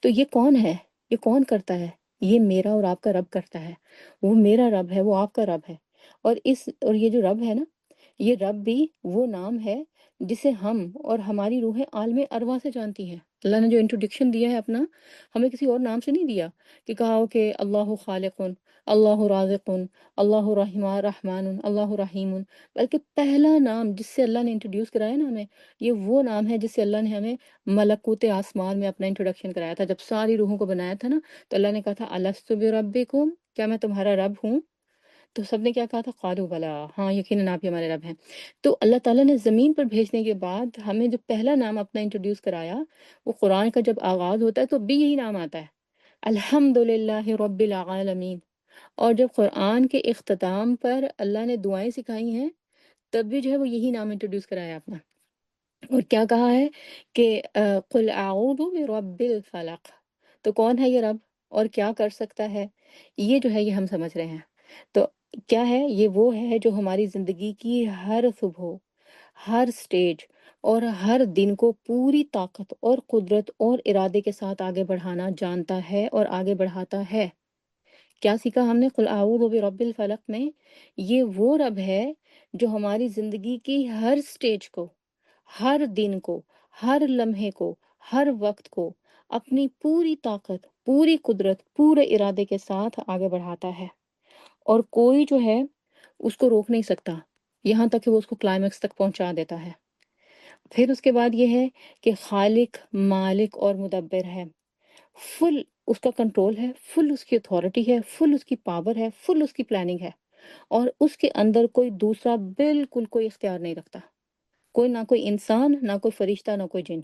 تو یہ کون ہے؟ یہ کون کرتا ہے؟ یہ میرا اور آپ کا رب کرتا ہے۔ وہ میرا رب ہے، وہ آپ کا رب ہے۔ اور یہ جو رب ہے نا، یہ رب بھی وہ نام ہے جسے ہم اور ہماری روحیں عالم ارواح سے جانتی ہیں۔ اللہ نے جو انٹروڈکشن دیا ہے اپنا، ہمیں کسی اور نام سے نہیں دیا کہ کہا ہو کہ اللہ خالقن، اللہ رازقن، اللہ رحمان، اللہ رحیم، بلکہ پہلا نام جس سے اللہ نے انٹروڈیوس کرایا نا ہمیں، یہ وہ نام ہے جس سے اللہ نے ہمیں ملکوت آسمان میں اپنا انٹروڈکشن کرایا تھا. جب ساری روحوں کو بنایا تھا نا، تو اللہ نے کہا تھا الستُ بربکم، کیا میں تمہارا رب ہوں؟ تو سب نے کیا کہا تھا؟ قالوا بلا، ہاں یقیناً آپ ہی ہمارے رب ہیں. تو اللہ تعالیٰ نے زمین پر بھیجنے کے بعد ہمیں جو پہلا نام اپنا انٹروڈیوس کرایا، وہ قرآن کا جب آغاز ہوتا ہے تو بھی یہی نام آتا ہے، الحمد للہ رب العالمین. اور جب قرآن کے اختتام پر اللہ نے دعائیں سکھائی ہیں، تب بھی جو ہے وہ یہی نام انٹروڈیوس کرایا اپنا. اور کیا کہا ہے کہ قل اعوذ برب الفلق. تو کون ہے یہ رب اور کیا کر سکتا ہے؟ یہ جو ہے یہ ہم سمجھ رہے ہیں. تو کیا ہے؟ یہ وہ ہے جو ہماری زندگی کی ہر صبح، ہر سٹیج اور ہر دن کو پوری طاقت اور قدرت اور ارادے کے ساتھ آگے بڑھانا جانتا ہے اور آگے بڑھاتا ہے. کیا سیکھا ہم نے قل اعوذ برب الفلق میں؟ یہ وہ رب ہے جو ہماری زندگی کی ہر سٹیج کو، ہر دن کو، ہر لمحے کو، ہر وقت کو اپنی پوری طاقت، پوری قدرت، پورے ارادے کے ساتھ آگے بڑھاتا ہے، اور کوئی جو ہے اس کو روک نہیں سکتا، یہاں تک کہ وہ اس کو کلائمیکس تک پہنچا دیتا ہے. پھر اس کے بعد یہ ہے کہ خالق، مالک اور مدبر ہے. فل اس کا کنٹرول ہے، فل اس کی اتھارٹی ہے، فل اس کی پاور ہے، فل اس کی پلاننگ ہے، اور اس کے اندر کوئی دوسرا بالکل کوئی اختیار نہیں رکھتا. کوئی، نہ کوئی انسان، نہ کوئی فرشتہ، نہ کوئی جن.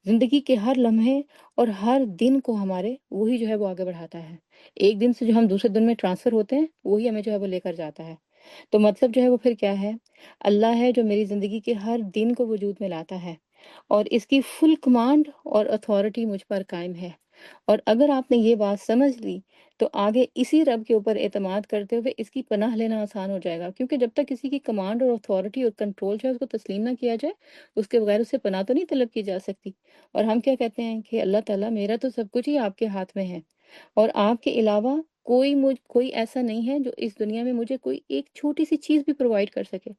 زندگی کے ہر لمحے اور ہر دن کو ہمارے وہی جو ہے وہ آگے بڑھاتا ہے. ایک دن سے جو ہم دوسرے دن میں ٹرانسفر ہوتے ہیں، وہی ہمیں جو ہے وہ لے کر جاتا ہے. تو مطلب جو ہے وہ پھر کیا ہے؟ اللہ ہے جو میری زندگی کے ہر دن کو وجود میں لاتا ہے، اور اس کی فل کمانڈ اور اتھارٹی مجھ پر قائم ہے. اور اگر آپ نے یہ بات سمجھ لی تو آگے اسی رب کے اوپر اعتماد کرتے ہوئے اس کی پناہ لینا آسان ہو جائے گا، کیونکہ جب تک کسی کی کمانڈ اور اتھارٹی اور کنٹرول جو ہے اس کو تسلیم نہ کیا جائے، اس کے بغیر اس سے پناہ تو نہیں طلب کی جا سکتی. اور ہم کیا کہتے ہیں کہ اللہ تعالیٰ میرا تو سب کچھ ہی آپ کے ہاتھ میں ہے، اور آپ کے علاوہ کوئی ایسا نہیں ہے جو اس دنیا میں مجھے کوئی ایک چھوٹی سی چیز بھی پرووائڈ کر سکے،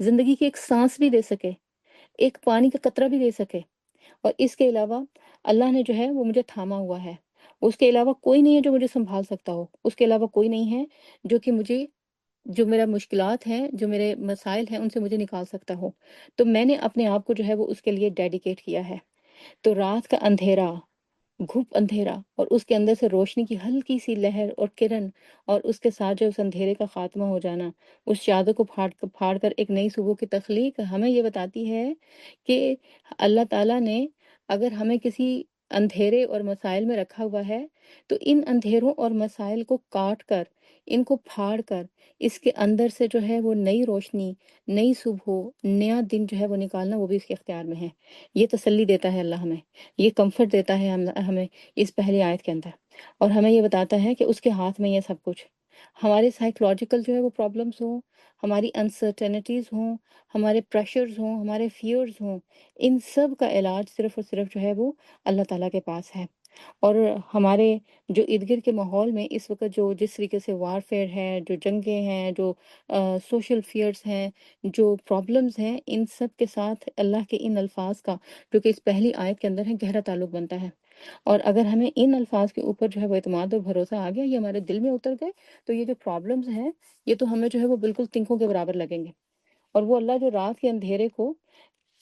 زندگی کی ایک سانس بھی دے سکے، ایک پانی کا قطرہ بھی دے سکے. اور اس کے علاوہ اللہ نے جو ہے وہ مجھے تھاما ہوا ہے. اس کے علاوہ کوئی نہیں ہے جو مجھے سنبھال سکتا ہو. اس کے علاوہ کوئی نہیں ہے جو کہ مجھے، جو میرا مشکلات ہیں، جو میرے مسائل ہیں، ان سے مجھے نکال سکتا ہو. تو میں نے اپنے آپ کو جو ہے وہ اس کے لیے ڈیڈیکیٹ کیا ہے. تو رات کا اندھیرا، گھپ اندھیرا، اور اس کے اندر سے روشنی کی ہلکی سی لہر اور کرن، اور اس کے ساتھ جو اس اندھیرے کا خاتمہ ہو جانا، اس چادر کو پھاڑ کر ایک نئی صبح کی تخلیق، ہمیں یہ بتاتی ہے کہ اللہ تعالیٰ نے اگر ہمیں کسی اندھیرے اور مسائل میں رکھا ہوا ہے، تو ان اندھیروں اور مسائل کو کاٹ کر، ان کو پھاڑ کر، اس کے اندر سے جو ہے وہ نئی روشنی، نئی صبح، نیا دن جو ہے وہ نکالنا، وہ بھی اس کے اختیار میں ہے. یہ تسلی دیتا ہے اللہ ہمیں، یہ کمفرٹ دیتا ہے ہمیں اس پہلی آیت کے اندر، اور ہمیں یہ بتاتا ہے کہ اس کے ہاتھ میں یہ سب کچھ. ہمارے سائیکولوجیکل جو ہے وہ پرابلمس ہوں، ہماری انسرٹینٹیز ہوں، ہمارے پریشرز ہوں، ہمارے فیئرز ہوں، ان سب کا علاج صرف اور صرف جو ہے وہ اللہ تعالیٰ کے پاس ہے. اور ہمارے جو ارد گرد کے ماحول میں اس وقت جو جس طریقے سے وار فیئر ہے، جو جنگیں ہیں، جو سوشل فیئرز ہیں، جو پرابلمز ہیں، ان سب کے ساتھ اللہ کے ان الفاظ کا، جو کہ اس پہلی آیت کے اندر ہے، گہرا تعلق بنتا ہے. اور اگر ہمیں ان الفاظ کے اوپر جو ہے وہ اعتماد اور بھروسہ آ گیا، یہ ہمارے دل میں اتر گئے، تو یہ جو پرابلمز ہیں، یہ تو ہمیں جو ہے وہ بالکل تنکوں کے برابر لگیں گے. اور وہ اللہ جو رات کے اندھیرے کو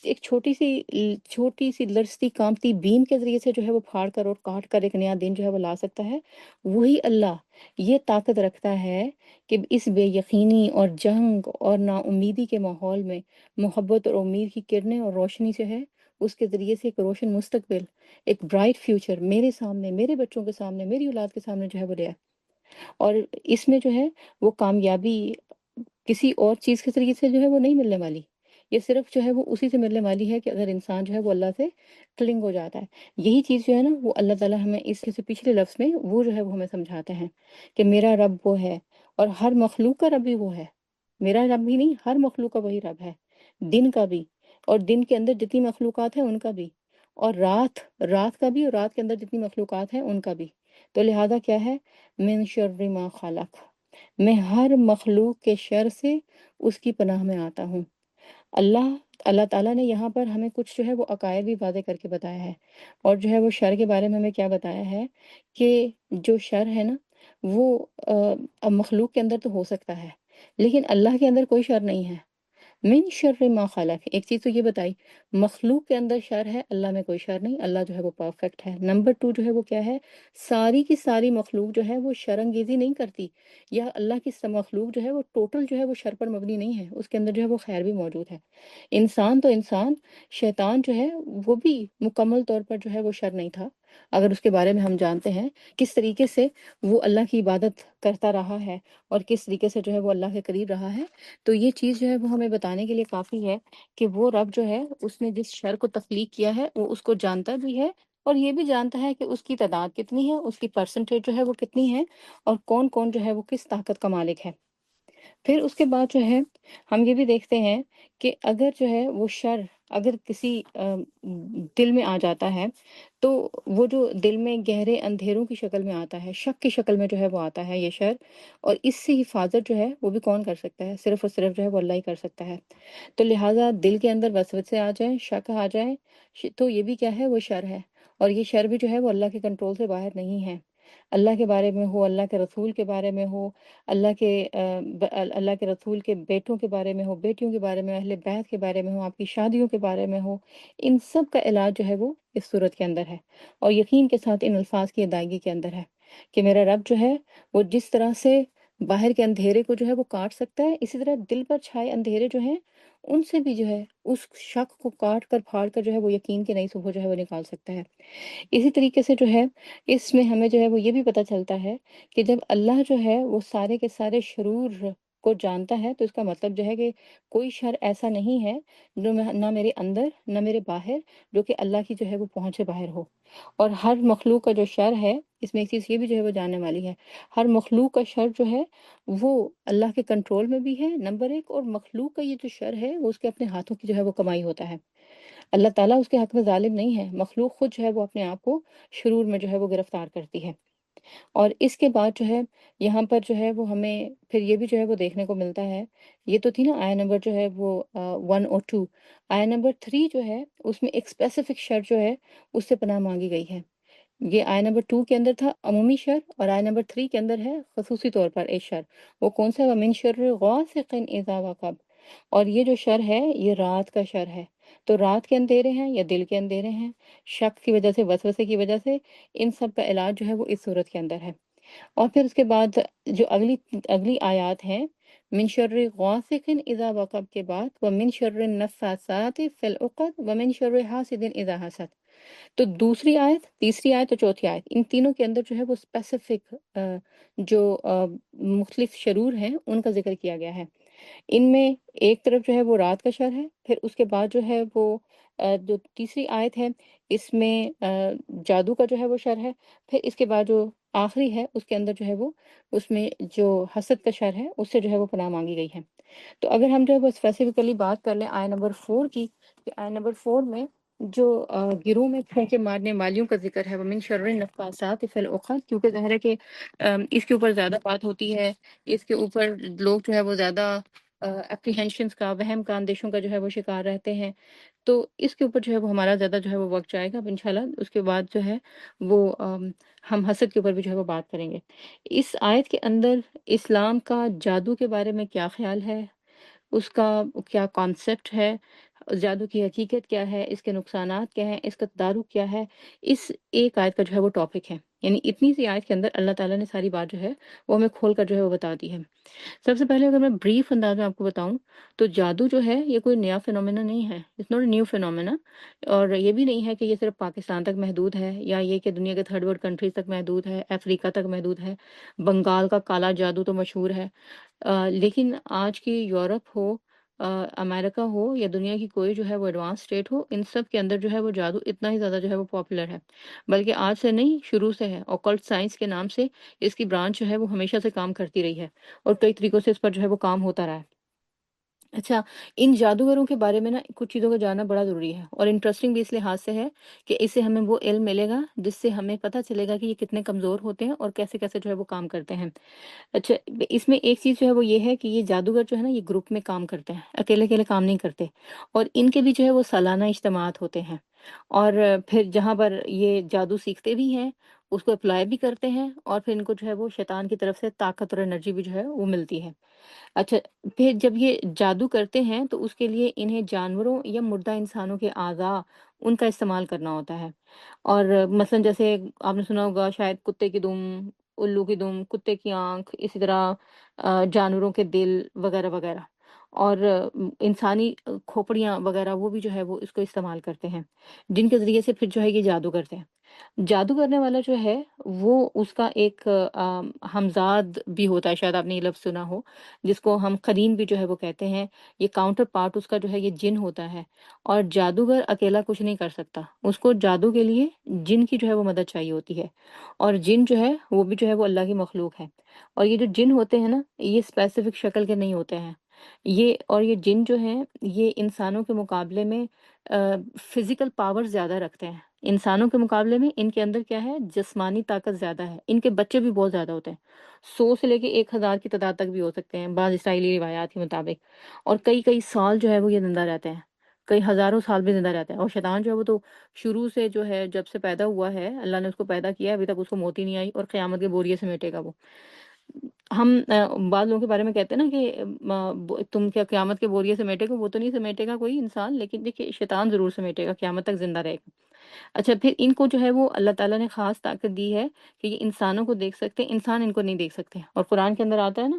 ایک چھوٹی سی لرزتی کانپتی بیم کے ذریعے سے جو ہے وہ پھاڑ کر اور کاٹ کر ایک نیا دن جو ہے وہ لا سکتا ہے، وہی اللہ یہ طاقت رکھتا ہے کہ اس بے یقینی اور جنگ اور نا امیدی کے ماحول میں محبت اور امید کی کرنیں اور روشنی جو ہے، اس کے ذریعے سے ایک روشن مستقبل، ایک برائٹ فیوچر میرے سامنے، میرے بچوں کے سامنے، میری اولاد کے سامنے جو ہے وہ لے آئے. اور اس میں جو ہے وہ کامیابی کسی اور چیز کے ذریعے سے جو ہے وہ نہیں ملنے والی، یہ صرف جو ہے وہ اسی سے ملنے والی ہے کہ اگر انسان جو ہے وہ اللہ سے کلنگ ہو جاتا ہے. یہی چیز جو ہے نا وہ اللہ تعالیٰ ہمیں اس سے پچھلے لفظ میں وہ جو ہے وہ ہمیں سمجھاتے ہیں کہ میرا رب وہ ہے، اور ہر مخلوق کا رب بھی وہ ہے. میرا رب بھی نہیں، ہر مخلوق کا وہی رب ہے، دن کا بھی، اور دن کے اندر جتنی مخلوقات ہیں ان کا بھی، اور رات کا بھی، اور رات کے اندر جتنی مخلوقات ہیں ان کا بھی. تو لہذا کیا ہے؟ من شر ما خلق، میں ہر مخلوق کے شر سے اس کی پناہ میں آتا ہوں. اللہ اللہ تعالیٰ نے یہاں پر ہمیں کچھ جو ہے وہ عقائد بھی واضح کر کے بتایا ہے، اور جو ہے وہ شر کے بارے میں ہمیں کیا بتایا ہے کہ جو شر ہے نا وہ اب مخلوق کے اندر تو ہو سکتا ہے، لیکن اللہ کے اندر کوئی شر نہیں ہے۔ من شر ما خلق، ایک چیز تو یہ بتائی، مخلوق کے اندر شر ہے، اللہ میں کوئی شر نہیں، اللہ جو ہے وہ پرفیکٹ ہے۔ نمبر ٹو جو ہے وہ کیا ہے، ساری کی ساری مخلوق جو ہے وہ شر انگیزی نہیں کرتی، یا اللہ کی مخلوق جو ہے وہ ٹوٹل جو ہے وہ شر پر مبنی نہیں ہے، اس کے اندر جو ہے وہ خیر بھی موجود ہے۔ انسان تو انسان، شیطان جو ہے وہ بھی مکمل طور پر جو ہے وہ شر نہیں تھا، اگر اس کے بارے میں ہم جانتے ہیں کس طریقے سے وہ اللہ کی عبادت کرتا رہا ہے اور کس طریقے سے جو ہے وہ اللہ کے قریب رہا ہے، تو یہ چیز جو ہے وہ ہمیں بتانے کے لیے کافی ہے کہ وہ رب جو ہے اس نے جس شر کو تخلیق کیا ہے وہ اس کو جانتا بھی ہے، اور یہ بھی جانتا ہے کہ اس کی تعداد کتنی ہے، اس کی پرسنٹیج جو ہے وہ کتنی ہے، اور کون کون جو ہے وہ کس طاقت کا مالک ہے۔ پھر اس کے بعد جو ہے ہم یہ بھی دیکھتے ہیں کہ اگر جو ہے وہ شر اگر کسی دل میں آ جاتا ہے، تو وہ جو دل میں گہرے اندھیروں کی شکل میں آتا ہے، شک کی شکل میں جو ہے وہ آتا ہے یہ شر، اور اس سے حفاظت جو ہے وہ بھی کون کر سکتا ہے، صرف اور صرف جو ہے وہ اللہ ہی کر سکتا ہے۔ تو لہٰذا دل کے اندر وسوسے آ جائیں، شک آ جائیں، تو یہ بھی کیا ہے، وہ شر ہے، اور یہ شر بھی جو ہے وہ اللہ کے کنٹرول سے باہر نہیں ہے۔ اللہ کے بارے میں ہو، اللہ کے رسول کے بارے میں ہو، اللہ کے رسول کے بیٹوں کے بارے میں ہو، بیٹیوں کے بارے میں، اہل بیت کے بارے میں ہو، آپ کی شادیوں کے بارے میں ہو، ان سب کا علاج جو ہے وہ اس صورت کے اندر ہے، اور یقین کے ساتھ ان الفاظ کی ادائیگی کے اندر ہے کہ میرا رب جو ہے وہ جس طرح سے باہر کے اندھیرے کو جو ہے وہ کاٹ سکتا ہے، اسی طرح دل پر چھائے اندھیرے جو ہیں ان سے بھی جو ہے اس شک کو کاٹ کر پھاڑ کر جو ہے وہ یقین کی نئی صبح جو ہے وہ نکال سکتا ہے۔ اسی طریقے سے جو ہے اس میں ہمیں جو ہے وہ یہ بھی پتہ چلتا ہے کہ جب اللہ جو ہے وہ سارے کے سارے شرور کو جانتا ہے، تو اس کا مطلب جو ہے کہ کوئی شر ایسا نہیں ہے جو نہ میرے اندر نہ میرے باہر، جو کہ اللہ کی جو ہے وہ پہنچے باہر ہو۔ اور ہر مخلوق کا جو شر ہے، اس میں ایک چیز یہ بھی جو ہے وہ جاننے والی ہے، ہر مخلوق کا شر جو ہے وہ اللہ کے کنٹرول میں بھی ہے، نمبر ایک، اور مخلوق کا یہ جو شر ہے وہ اس کے اپنے ہاتھوں کی جو ہے وہ کمائی ہوتا ہے۔ اللہ تعالیٰ اس کے حق میں ظالم نہیں ہے، مخلوق خود جو ہے وہ اپنے آپ کو شرور میں جو ہے وہ گرفتار کرتی ہے۔ اور اس کے بعد جو ہے یہاں پر جو ہے وہ ہمیں پھر یہ بھی جو ہے وہ دیکھنے کو ملتا ہے، یہ تو تھی نا آیا نمبر جو ہے وہ 1 اور 2، آیا نمبر 3 جو ہے اس میں ایک اسپیسیفک شر جو ہے اس سے پناہ مانگی گئی ہے۔ یہ آیا نمبر 2 کے اندر تھا عمومی شر، اور آیا نمبر 3 کے اندر ہے خصوصی طور پر ایک شر، وہ کون سا، وَمِن شَرِّ غاسق اذا وقب، اور یہ جو شر ہے یہ رات کا شر ہے۔ تو رات کے اندھیرے ہیں یا دل کے اندھیرے ہیں، شک کی وجہ سے، وسوسے کی وجہ سے، ان سب کا علاج جو ہے وہ اس صورت کے اندر ہے۔ اور پھر اس کے بعد جو اگلی آیات ہیں، من شر غاسق اذا وقب کے بعد ومن شر النفاثات فی العقد ومن شر حاسد اذا حسد، تو دوسری آیت، تیسری آیت اور چوتھی آیت، ان تینوں کے اندر جو ہے وہ اسپیسیفک جو مختلف شرور ہیں ان کا ذکر کیا گیا ہے۔ ان میں ایک طرف جو ہے وہ رات کا شر ہے، پھر اس کے بعد جو ہے وہ جو تیسری آیت ہے اس میں جادو کا جو ہے وہ شر ہے، پھر اس کے بعد جو آخری ہے اس کے اندر جو ہے وہ اس میں جو حسد کا شر ہے اس سے جو ہے وہ پناہ مانگی گئی ہے۔ تو اگر ہم جو ہے وہ اسپیسیفکلی بات کر لیں آیت نمبر 4 کی، کہ آیت نمبر 4 میں جو گروہ میں پھونکے مارنے والیوں کا ذکر ہے، وَمِن شَرِّ النفاثات فی العقد، کیونکہ ظاہر ہے کہ اس کے اوپر زیادہ بات ہوتی ہے، اس کے اوپر لوگ جو ہے وہ زیادہ اپریہینشنس کا، وہم کا، اندیشوں کا جو ہے وہ شکار رہتے ہیں، تو اس کے اوپر جو ہے وہ ہمارا زیادہ جو ہے وہ وقت جائے گا، اب انشاءاللہ اس کے بعد جو ہے وہ ہم حسد کے اوپر بھی جو ہے وہ بات کریں گے۔ اس آیت کے اندر اسلام کا جادو کے بارے میں کیا خیال ہے، اس کا کیا کانسیپٹ ہے، جادو کی حقیقت کیا ہے، اس کے نقصانات کیا ہیں، اس کا تدارک کیا ہے، اس ایک آیت کا جو ہے وہ ٹاپک ہے، یعنی اتنی سی آیت کے اندر اللہ تعالیٰ نے ساری بات جو ہے وہ ہمیں کھول کر جو ہے وہ بتا دی ہے۔ سب سے پہلے اگر میں بریف انداز میں آپ کو بتاؤں تو جادو جو ہے یہ کوئی نیا فینومینا نہیں ہے، it's not a new phenomena, اور یہ بھی نہیں ہے کہ یہ صرف پاکستان تک محدود ہے، یا یہ کہ دنیا کے تھرڈ ورلڈ کنٹریز تک محدود ہے، افریقہ تک محدود ہے۔ بنگال کا کالا جادو تو مشہور ہے، لیکن آج کی یورپ ہو، امریکہ ہو، یا دنیا کی کوئی جو ہے وہ ایڈوانس اسٹیٹ ہو، ان سب کے اندر جو ہے وہ جادو اتنا ہی زیادہ جو ہے وہ پاپولر ہے، بلکہ آج سے نہیں، شروع سے ہے، اوکلٹ سائنس کے نام سے اس کی برانچ جو ہے وہ ہمیشہ سے کام کرتی رہی ہے، اور کئی طریقوں سے اس پر جو ہے وہ کام ہوتا رہا ہے۔ اچھا، ان جادوگروں کے بارے میں نا کچھ چیزوں کو جاننا بڑا ضروری ہے، اور انٹرسٹنگ بھی اس لحاظ سے ہے کہ اس سے ہمیں وہ علم ملے گا جس سے ہمیں پتہ چلے گا کہ یہ کتنے کمزور ہوتے ہیں اور کیسے کیسے جو ہے وہ کام کرتے ہیں۔ اچھا، اس میں ایک چیز جو ہے وہ یہ ہے کہ یہ جادوگر جو ہے نا یہ گروپ میں کام کرتے ہیں، اکیلے اکیلے کام نہیں کرتے، اور ان کے بھی جو ہے وہ سالانہ اجتماعات ہوتے ہیں، اور پھر جہاں پر یہ جادو سیکھتے بھی ہیں اس کو اپلائی بھی کرتے ہیں، اور پھر ان کو جو ہے وہ شیطان کی طرف سے طاقت اور انرجی بھی جو ہے وہ ملتی ہے۔ اچھا، پھر جب یہ جادو کرتے ہیں تو اس کے لیے انہیں جانوروں یا مردہ انسانوں کے اعضاء ان کا استعمال کرنا ہوتا ہے، اور مثلا جیسے آپ نے سنا ہوگا شاید کتے کی دم، الو کی دم، کتے کی آنکھ، اسی طرح جانوروں کے دل وغیرہ وغیرہ، اور انسانی کھوپڑیاں وغیرہ وہ بھی جو ہے وہ اس کو استعمال کرتے ہیں، جن کے ذریعے سے پھر جو ہے یہ جادو کرتے ہیں۔ جادو کرنے والا جو ہے وہ اس کا ایک ہمزاد بھی ہوتا ہے، شاید آپ نے یہ لفظ سنا ہو، جس کو ہم قرین بھی جو ہے وہ کہتے ہیں۔ یہ کاؤنٹر پارٹ اس کا جو ہے یہ جن ہوتا ہے، اور جادوگر اکیلا کچھ نہیں کر سکتا، اس کو جادو کے لیے جن کی جو ہے وہ مدد چاہیے ہوتی ہے، اور جن جو ہے وہ بھی جو ہے وہ اللہ کی مخلوق ہے، اور یہ جو جن ہوتے ہیں نا یہ اسپیسیفک شکل کے نہیں ہوتے ہیں، یہ جن جو ہیں یہ انسانوں کے مقابلے میں فزیکل پاور زیادہ رکھتے ہیں۔ انسانوں کے مقابلے میں ان کے اندر کیا ہے، جسمانی طاقت زیادہ ہے، ان کے بچے بھی بہت زیادہ ہوتے ہیں، 100 سے لے کے 1000 کی تعداد تک بھی ہو سکتے ہیں بعض اسرائیلی روایات کے مطابق، اور کئی کئی سال جو ہے وہ یہ زندہ رہتے ہیں، کئی ہزاروں سال بھی زندہ رہتے ہیں، اور شیطان جو ہے وہ تو شروع سے جو ہے جب سے پیدا ہوا ہے اللہ نے اس کو پیدا کیا ہے ابھی تک اس کو موت ہی نہیں آئی، اور قیامت کے بوریے سے میٹے گا وہ۔ ہم بعض لوگوں کے بارے میں کہتے ہیں نا کہ تم کیا قیامت کے بوریے سمیٹے گا، وہ تو نہیں سمیٹے گا کوئی انسان، لیکن دیکھیے شیطان ضرور سمیٹے گا، قیامت تک زندہ رہے گا۔ اچھا، پھر ان کو جو ہے وہ اللہ تعالیٰ نے خاص طاقت دی ہے کہ یہ انسانوں کو دیکھ سکتے ہیں، انسان ان کو نہیں دیکھ سکتے، اور قرآن کے اندر آتا ہے نا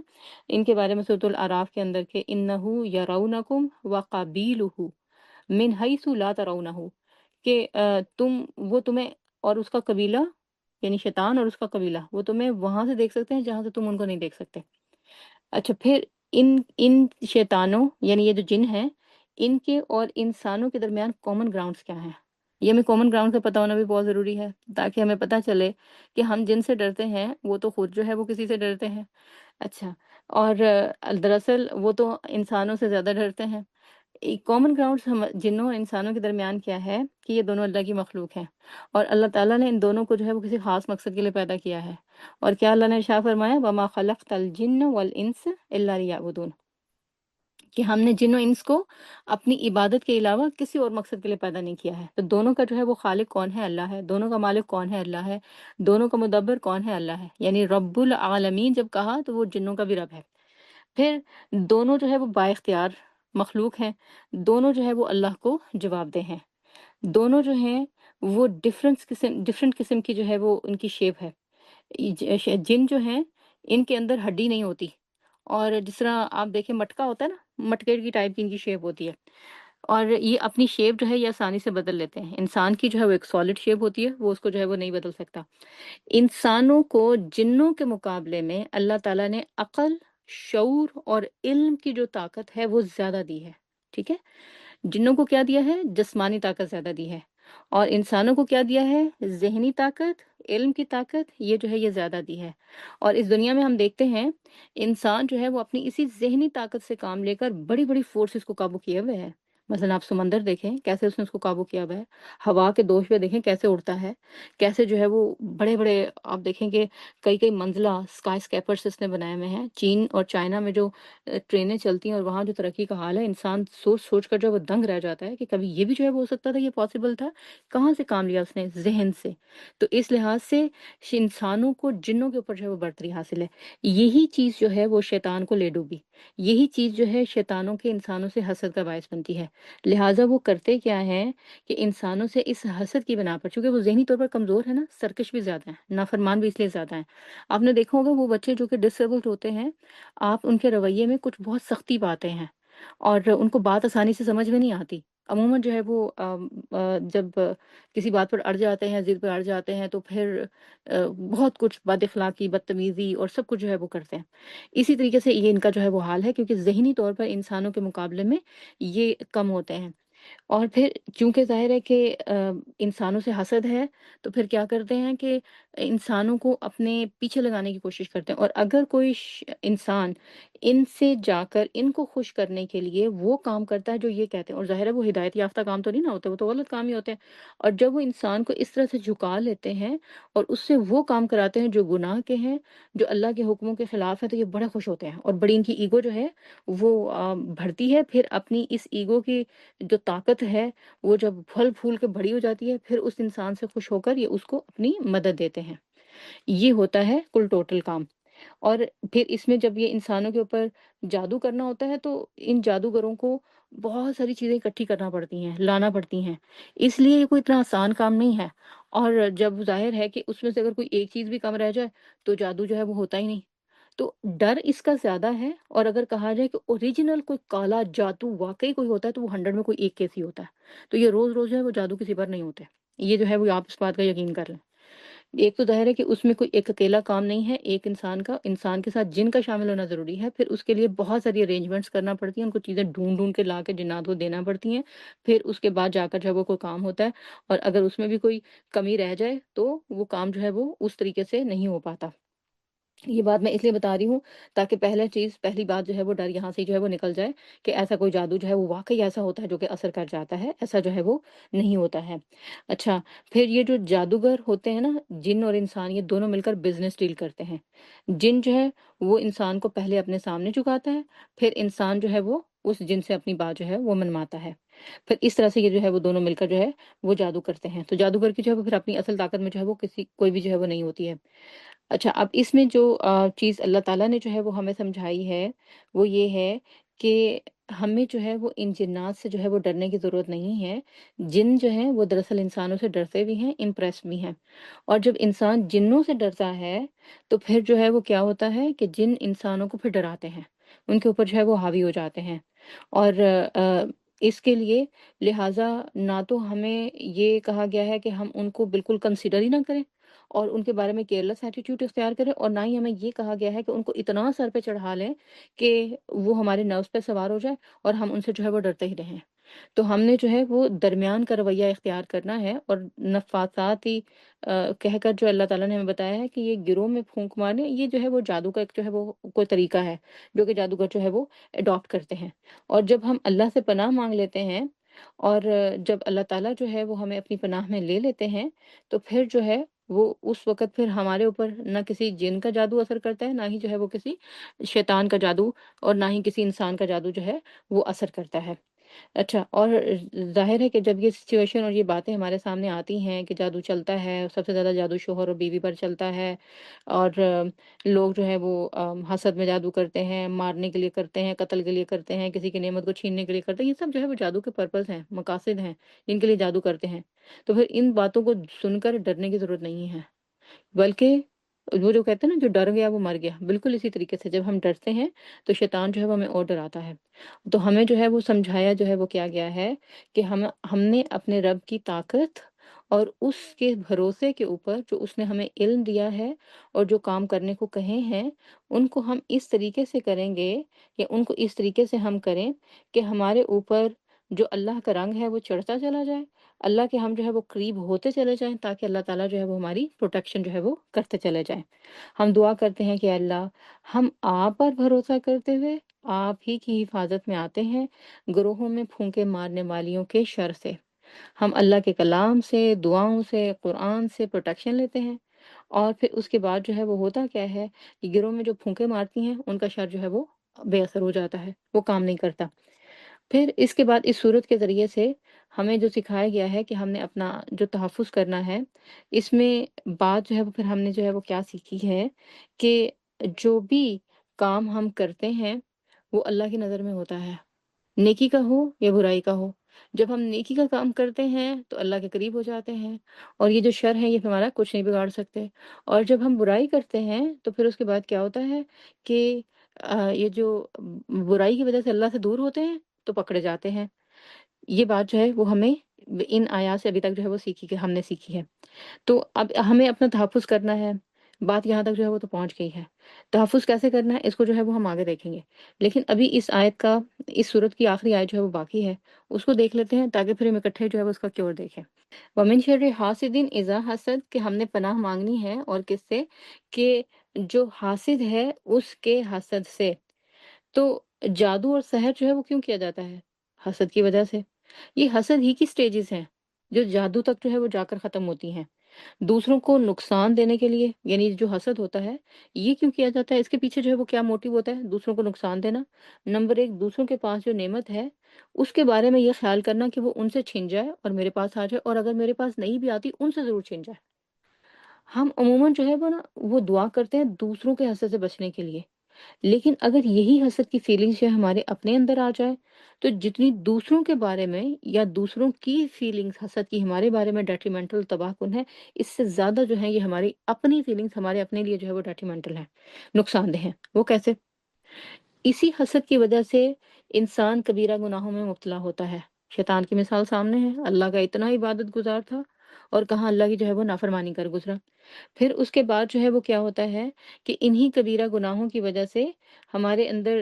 ان کے بارے میں سورۃ الاعراف کے اندر کہ انہ یرونکم وقبیلہ من حیث لا ترونہ، کہ وہ تمہیں اور اس کا قبیلہ، یعنی شیطان اور اس کا قبیلہ، وہ تمہیں وہاں سے دیکھ سکتے ہیں جہاں سے تم ان کو نہیں دیکھ سکتے۔ اچھا، پھر ان شیطانوں یعنی یہ جو جن ہیں ان کے اور انسانوں کے درمیان کامن گراؤنڈز کیا ہیں، یہ ہمیں کامن گراؤنڈ کا پتہ ہونا بھی بہت ضروری ہے، تاکہ ہمیں پتہ چلے کہ ہم جن سے ڈرتے ہیں وہ تو خود جو ہے وہ کسی سے ڈرتے ہیں۔ اچھا، اور دراصل وہ تو انسانوں سے زیادہ ڈرتے ہیں۔ ایک کامن گراؤنڈ جنوں اور انسانوں کے درمیان کیا ہے کہ یہ دونوں اللہ کی مخلوق ہیں، اور اللہ تعالیٰ نے ان دونوں کو جو ہے وہ کسی خاص مقصد کے لیے پیدا کیا ہے، اور کیا اللہ نے ارشاد فرمایا وَمَا خَلَقْتَ الْجِنَّ وَالْإِنسَ إِلَّا لِيَعْبُدُونِ، کہ ہم نے جن و انس کو اپنی عبادت کے علاوہ کسی اور مقصد کے لیے پیدا نہیں کیا ہے۔ تو دونوں کا جو ہے وہ خالق کون ہے، اللہ ہے، دونوں کا مالک کون ہے، اللہ ہے، دونوں کا مدبر کون ہے، اللہ ہے، یعنی رب العالمین جب کہا تو وہ جنوں کا بھی رب ہے۔ پھر دونوں جو ہے وہ با اختیار مخلوق ہیں، دونوں جو ہے وہ اللہ کو جواب دہ ہیں، دونوں جو ہیں وہ ڈفرینٹ قسم کی جو ہے وہ ان کی شیپ ہے۔ جن جو ہیں ان کے اندر ہڈی نہیں ہوتی، اور جس طرح آپ دیکھیں مٹکا ہوتا ہے نا، مٹکے کی ٹائپ کی ان کی شیپ ہوتی ہے، اور یہ اپنی شیپ جو ہے یہ آسانی سے بدل لیتے ہیں۔ انسان کی جو ہے وہ ایک سالڈ شیپ ہوتی ہے، وہ اس کو جو ہے وہ نہیں بدل سکتا۔ انسانوں کو جنوں کے مقابلے میں اللہ تعالیٰ نے عقل، شعور اور علم کی جو طاقت ہے وہ زیادہ دی ہے، ٹھیک ہے؟ جنوں کو کیا دیا ہے، جسمانی طاقت زیادہ دی ہے، اور انسانوں کو کیا دیا ہے، ذہنی طاقت، علم کی طاقت، یہ جو ہے یہ زیادہ دی ہے۔ اور اس دنیا میں ہم دیکھتے ہیں انسان جو ہے وہ اپنی اسی ذہنی طاقت سے کام لے کر بڑی بڑی فورسز کو قابو کیے ہوئے ہے۔ مثلا آپ سمندر دیکھیں کیسے اس نے اس کو قابو کیا ہوا ہے، ہوا کے دوش پہ دیکھیں کیسے اڑتا ہے، کیسے جو ہے وہ بڑے بڑے، آپ دیکھیں کہ کئی کئی منزلہ اسکائی اسکیپرس اس نے بنائے ہوئے ہیں۔ چین اور چائنا میں جو ٹرینیں چلتی ہیں اور وہاں جو ترقی کا حال ہے، انسان سوچ سوچ کر جو ہے وہ دنگ رہ جاتا ہے کہ کبھی یہ بھی جو ہے وہ ہو سکتا تھا، یہ پاسبل تھا، کہاں سے کام لیا اس نے، ذہن سے۔ تو اس لحاظ سے انسانوں کو جنوں کے اوپر جو ہے وہ برتری حاصل ہے۔ یہی چیز جو ہے وہ شیطان کو لے ڈوبی، یہی چیز جو ہے شیطانوں کے انسانوں سے حسد کا باعث بنتی ہے۔ لہٰذا وہ کرتے کیا ہیں کہ انسانوں سے اس حسد کی بنا پر، چونکہ وہ ذہنی طور پر کمزور ہے نا، سرکش بھی زیادہ ہیں، نافرمان بھی اس لیے زیادہ ہیں۔ آپ نے دیکھا ہوگا وہ بچے جو کہ ڈس ایبلڈ ہوتے ہیں، آپ ان کے رویے میں کچھ بہت سختی پاتے ہیں، اور ان کو بات آسانی سے سمجھ میں نہیں آتی۔ عموماً جو ہے وہ جب کسی بات پر اڑ جاتے ہیں، ضد پہ اڑ جاتے ہیں، تو پھر بہت کچھ بد اخلاقی، بدتمیزی اور سب کچھ جو ہے وہ کرتے ہیں۔ اسی طریقے سے یہ ان کا جو ہے وہ حال ہے، کیونکہ ذہنی طور پر انسانوں کے مقابلے میں یہ کم ہوتے ہیں۔ اور پھر چونکہ ظاہر ہے کہ انسانوں سے حسد ہے، تو پھر کیا کرتے ہیں کہ انسانوں کو اپنے پیچھے لگانے کی کوشش کرتے ہیں، اور اگر کوئی انسان ان سے جا کر ان کو خوش کرنے کے لیے وہ کام کرتا ہے جو یہ کہتے ہیں، اور ظاہر ہے وہ ہدایت یافتہ کام تو نہیں نہ ہوتے، وہ تو غلط کام ہی ہوتے ہیں، اور جب وہ انسان کو اس طرح سے جھکا لیتے ہیں اور اس سے وہ کام کراتے ہیں جو گناہ کے ہیں، جو اللہ کے حکموں کے خلاف ہے، تو یہ بڑے خوش ہوتے ہیں، اور بڑی ان کی ایگو جو ہے وہ بڑھتی ہے۔ پھر اپنی اس ایگو کی جو طاقت ہے وہ جب پھل پھول کے بڑی ہو جاتی ہے، پھر اس انسان سے خوش ہو کر یہ اس کو اپنی مدد دیتے ہیں۔ یہ ہوتا ہے کل ٹوٹل کام۔ اور پھر اس میں جب یہ انسانوں کے اوپر جادو کرنا ہوتا ہے، تو ان جادوگروں کو بہت ساری چیزیں اکٹھی کرنا پڑتی ہیں، لانا پڑتی ہیں، اس لیے یہ کوئی اتنا آسان کام نہیں ہے۔ اور جب ظاہر ہے کہ اس میں سے اگر کوئی ایک چیز بھی کم رہ جائے تو جادو جو ہے وہ ہوتا ہی نہیں۔ تو ڈر اس کا زیادہ ہے، اور اگر کہا جائے کہ اوریجنل کوئی کالا جادو واقعی کوئی ہوتا ہے تو وہ 100 میں کوئی ایک کیس ہی ہوتا ہے۔ تو یہ روز روز جو ہے وہ جادو کسی پر نہیں ہوتے، یہ جو ہے وہ آپ اس بات کا یقین کر لیں۔ ایک تو ظاہر ہے کہ اس میں کوئی ایک اکیلا کام نہیں ہے، ایک انسان کا، انسان کے ساتھ جن کا شامل ہونا ضروری ہے، پھر اس کے لیے بہت ساری ارینجمنٹس کرنا پڑتی ہیں، ان کو چیزیں ڈھونڈ ڈھونڈ کے لا کے جنات کو دینا پڑتی ہیں، پھر اس کے بعد جا کر جو ہے وہ کوئی کام ہوتا ہے، اور اگر اس میں بھی کوئی کمی رہ جائے تو وہ کام جو ہے وہ اس طریقے سے نہیں ہو پاتا۔ یہ بات میں اس لیے بتا رہی ہوں تاکہ پہلی بات جو ہے وہ ڈر یہاں سے جو ہے وہ نکل جائے کہ ایسا کوئی جادو جو ہے وہ واقعی ایسا ہوتا ہے جو کہ اثر کر جاتا ہے، ایسا جو ہے وہ نہیں ہوتا ہے۔ اچھا، پھر یہ جو جادوگر ہوتے ہیں نا، جن اور انسان یہ دونوں مل کر بزنس ڈیل کرتے ہیں۔ جن جو ہے وہ انسان کو پہلے اپنے سامنے جھکاتا ہے، پھر انسان جو ہے وہ اس جن سے اپنی بات جو ہے وہ منواتا ہے، پھر اس طرح سے یہ جو ہے وہ دونوں مل کر جو ہے وہ جادو کرتے ہیں۔ تو جادوگر کی جو ہے وہ پھر اپنی اصل طاقت میں جو ہے وہ کوئی بھی جو ہے وہ نہیں ہوتی ہے۔ اچھا، اب اس میں جو چیز اللہ تعالیٰ نے جو ہے وہ ہمیں سمجھائی ہے وہ یہ ہے کہ ہمیں جو ہے وہ ان جنات سے جو ہے وہ ڈرنے کی ضرورت نہیں ہے۔ جن جو ہیں وہ دراصل انسانوں سے ڈرتے بھی ہیں، امپریس بھی ہیں، اور جب انسان جنوں سے ڈرتا ہے تو پھر جو ہے وہ کیا ہوتا ہے کہ جن انسانوں کو پھر ڈراتے ہیں، ان کے اوپر جو ہے وہ حاوی ہو جاتے ہیں۔ اور اس کے لیے لہٰذا نہ تو ہمیں یہ کہا گیا ہے کہ ہم ان کو بالکل کنسیڈر ہی نہ کریں اور ان کے بارے میں کیئرلیس ایٹیٹیوڈ اختیار کریں، اور نہ ہی ہمیں یہ کہا گیا ہے کہ ان کو اتنا سر پہ چڑھا لیں کہ وہ ہمارے نروز پہ سوار ہو جائے اور ہم ان سے جو ہے وہ ڈرتے ہی رہیں۔ تو ہم نے جو ہے وہ درمیان کا رویہ اختیار کرنا ہے، اور نفاذاتی کہہ کر جو اللہ تعالیٰ نے ہمیں بتایا ہے کہ یہ گروہ میں پھونک مارنے، یہ جو ہے وہ جادو کا ایک جو ہے وہ کوئی طریقہ ہے جو کہ جادوگر جو ہے وہ اڈاپٹ کرتے ہیں۔ اور جب ہم اللہ سے پناہ مانگ لیتے ہیں، اور جب اللہ تعالیٰ جو ہے وہ ہمیں اپنی پناہ میں لے لیتے ہیں، تو پھر جو ہے وہ اس وقت پھر ہمارے اوپر نہ کسی جن کا جادو اثر کرتا ہے، نہ ہی جو ہے وہ کسی شیطان کا جادو، اور نہ ہی کسی انسان کا جادو جو ہے وہ اثر کرتا ہے۔ اچھا، اور ظاہر ہے کہ جب یہ سچویشن اور یہ باتیں ہمارے سامنے آتی ہیں کہ جادو چلتا ہے، سب سے زیادہ جادو شوہر اور بیوی پر چلتا ہے، اور لوگ جو ہے وہ حسد میں جادو کرتے ہیں، مارنے کے لیے کرتے ہیں، قتل کے لیے کرتے ہیں، کسی کی نعمت کو چھیننے کے لیے کرتے ہیں، یہ سب جو ہے وہ جادو کے پرپز ہیں، مقاصد ہیں جن کے لیے جادو کرتے ہیں۔ تو پھر ان باتوں کو سن کر ڈرنے کی ضرورت نہیں ہے، بلکہ وہ جو کہتے ہیں نا جو ڈر گیا وہ مر گیا، بالکل اسی طریقے سے جب ہم ڈرتے ہیں تو شیطان جو ہے وہ ہمیں اور ڈراتا ہے۔ تو ہمیں جو ہے وہ سمجھایا جو ہے وہ کیا گیا ہے کہ ہم نے اپنے رب کی طاقت اور اس کے بھروسے کے اوپر جو اس نے ہمیں علم دیا ہے اور جو کام کرنے کو کہے ہیں، ان کو ہم اس طریقے سے کریں گے، یا ان کو اس طریقے سے ہم کریں کہ ہمارے اوپر جو اللہ کا رنگ ہے وہ چڑھتا چلا جائے، اللہ کے ہم جو ہے وہ قریب ہوتے چلے جائیں، تاکہ اللہ تعالیٰ جو ہے وہ ہماری پروٹیکشن جو ہے وہ کرتے چلے جائیں۔ ہم دعا کرتے ہیں کہ اللہ، ہم آپ پر بھروسہ کرتے ہوئے آپ ہی کی حفاظت میں آتے ہیں گروہوں میں پھونکے مارنے والیوں کے شر سے۔ ہم اللہ کے کلام سے، دعاؤں سے، قرآن سے پروٹیکشن لیتے ہیں، اور پھر اس کے بعد جو ہے وہ ہوتا کیا ہے کہ گروہ میں جو پھونکے مارتی ہیں ان کا شر جو ہے وہ بے اثر ہو جاتا ہے، وہ کام نہیں کرتا۔ پھر اس کے بعد اس صورت کے ذریعے سے ہمیں جو سکھایا گیا ہے کہ ہم نے اپنا جو تحفظ کرنا ہے، اس میں بات جو ہے وہ پھر ہم نے جو ہے وہ کیا سیکھی ہے کہ جو بھی کام ہم کرتے ہیں وہ اللہ کی نظر میں ہوتا ہے، نیکی کا ہو یا برائی کا ہو۔ جب ہم نیکی کا کام کرتے ہیں تو اللہ کے قریب ہو جاتے ہیں، اور یہ جو شر ہے یہ ہمارا کچھ نہیں بگاڑ سکتے، اور جب ہم برائی کرتے ہیں تو پھر اس کے بعد کیا ہوتا ہے کہ یہ جو برائی کی وجہ سے اللہ سے دور ہوتے ہیں تو پکڑے جاتے ہیں۔ یہ بات جو ہے وہ ہمیں ان آیات سے ابھی تک جو ہے وہ سیکھی کہ ہم نے سیکھی ہے۔ تو اب ہمیں اپنا تحفظ کرنا ہے، بات یہاں تک جو ہے وہ تو پہنچ گئی ہے۔ تحفظ کیسے کرنا ہے اس کو جو ہے وہ ہم آگے دیکھیں گے، لیکن ابھی اس آیت کا، اس صورت کی آخری آیت جو ہے وہ باقی ہے، اس کو دیکھ لیتے ہیں تاکہ پھر ہم اکٹھے جو ہے وہ اس کا کیور دیکھیں۔ ومن شر حاسدin اذا حسد، کہ ہم نے پناہ مانگنی ہے اور کس سے؟ کہ جو حاسد ہے اس کے حسد سے۔ تو جادو اور سحر جو ہے وہ کیوں کیا جاتا ہے؟ حسد کی وجہ سے۔ یہ حسد ہی کی سٹیجز ہیں جو جادو تک جو ہے وہ جا کر ختم ہوتی ہیں۔ دوسروں کو نقصان دینے کے لیے، یعنی جو حسد ہوتا ہے یہ کیوں کیا جاتا ہے؟ اس کے پیچھے جو ہے وہ کیا موٹیو ہوتا ہے؟ دوسروں کو نقصان دینا۔ نمبر ایک، دوسروں کے پاس جو نعمت ہے اس کے بارے میں یہ خیال کرنا کہ وہ ان سے چھن جائے اور میرے پاس آ جائے، اور اگر میرے پاس نہیں بھی آتی ان سے ضرور چھن جائے۔ ہم عموماً جو ہے وہ نا وہ دعا کرتے ہیں دوسروں کے حسد سے بچنے کے لیے، لیکن اگر یہی حسد کی فیلنگز جو ہے ہمارے اپنے اندر آ جائے تو جتنی دوسروں کے بارے میں یا دوسروں کی فیلنگز حسد کی ہمارے بارے میں ڈیٹریمنٹل تباہ کن ہے، اس سے زیادہ جو ہے یہ ہماری اپنی فیلنگز ہمارے اپنے لیے جو ہے وہ ڈیٹریمنٹل ہیں، نقصان دہ ہیں۔ وہ کیسے؟ اسی حسد کی وجہ سے انسان کبیرہ گناہوں میں مبتلا ہوتا ہے۔ شیطان کی مثال سامنے ہے، اللہ کا اتنا عبادت گزار تھا اور کہاں اللہ کی جو ہے وہ نافرمانی کر گزرا۔ پھر اس کے بعد جو ہے وہ کیا ہوتا ہے کہ انہی کبیرہ گناہوں کی وجہ سے ہمارے اندر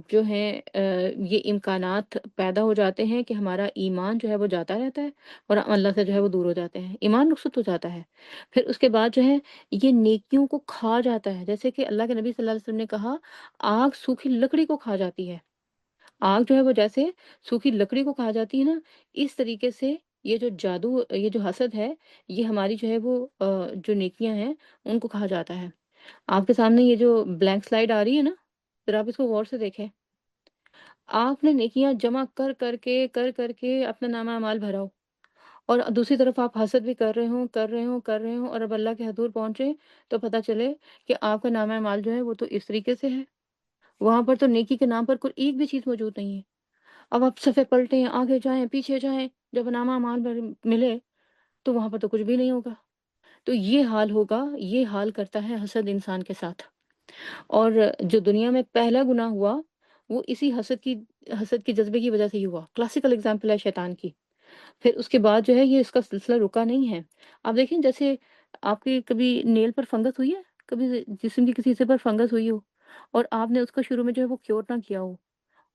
جو ہے یہ امکانات پیدا ہو جاتے ہیں کہ ہمارا ایمان جو ہے وہ جاتا رہتا ہے اور ہم اللہ سے جو ہے وہ دور ہو جاتے ہیں، ایمان رخصت ہو جاتا ہے۔ پھر اس کے بعد جو ہے یہ نیکیوں کو کھا جاتا ہے، جیسے کہ اللہ کے نبی صلی اللہ علیہ وسلم نے کہا آگ سوکھی لکڑی کو کھا جاتی ہے۔ آگ جو ہے وہ جیسے سوکھی لکڑی کو کھا جاتی ہے نا، اس طریقے سے یہ جو جادو، یہ جو حسد ہے، یہ ہماری جو ہے وہ جو نیکیاں ہیں ان کو کھا جاتا ہے۔ آپ کے سامنے یہ جو بلینک سلائڈ آ رہی ہے نا، ذرا آپ اس کو غور سے دیکھیں۔ آپ نے نیکیاں جمع کر کے اپنا نامہ اعمال بھرا ہو، اور دوسری طرف آپ حسد بھی کر رہے ہوں اور اب اللہ کے حضور پہنچے تو پتہ چلے کہ آپ کا نامہ اعمال جو ہے وہ تو اس طریقے سے ہے، وہاں پر تو نیکی کے نام پر کوئی ایک بھی چیز موجود نہیں ہے۔ اب آپ صفحے پلٹیں، آگے جائیں پیچھے جائیں، جب نامہ اعمال ملے تو وہاں پر تو کچھ بھی نہیں ہوگا۔ تو یہ حال ہوگا، یہ حال کرتا ہے حسد انسان کے ساتھ۔ اور جو دنیا میں پہلا گناہ ہوا وہ اسی حسد کی جذبے کی وجہ سے ہی ہوا، کلاسیکل اگزامپل ہے شیطان کی۔ پھر اس کے بعد جو ہے یہ اس کا سلسلہ رکا نہیں ہے۔ آپ دیکھیں جیسے آپ کی کبھی نیل پر فنگس ہوئی ہے، کبھی جسم کی کسی حصے پر فنگس ہوئی ہو اور آپ نے اس کا شروع میں جو ہے وہ کیور نہ کیا ہو،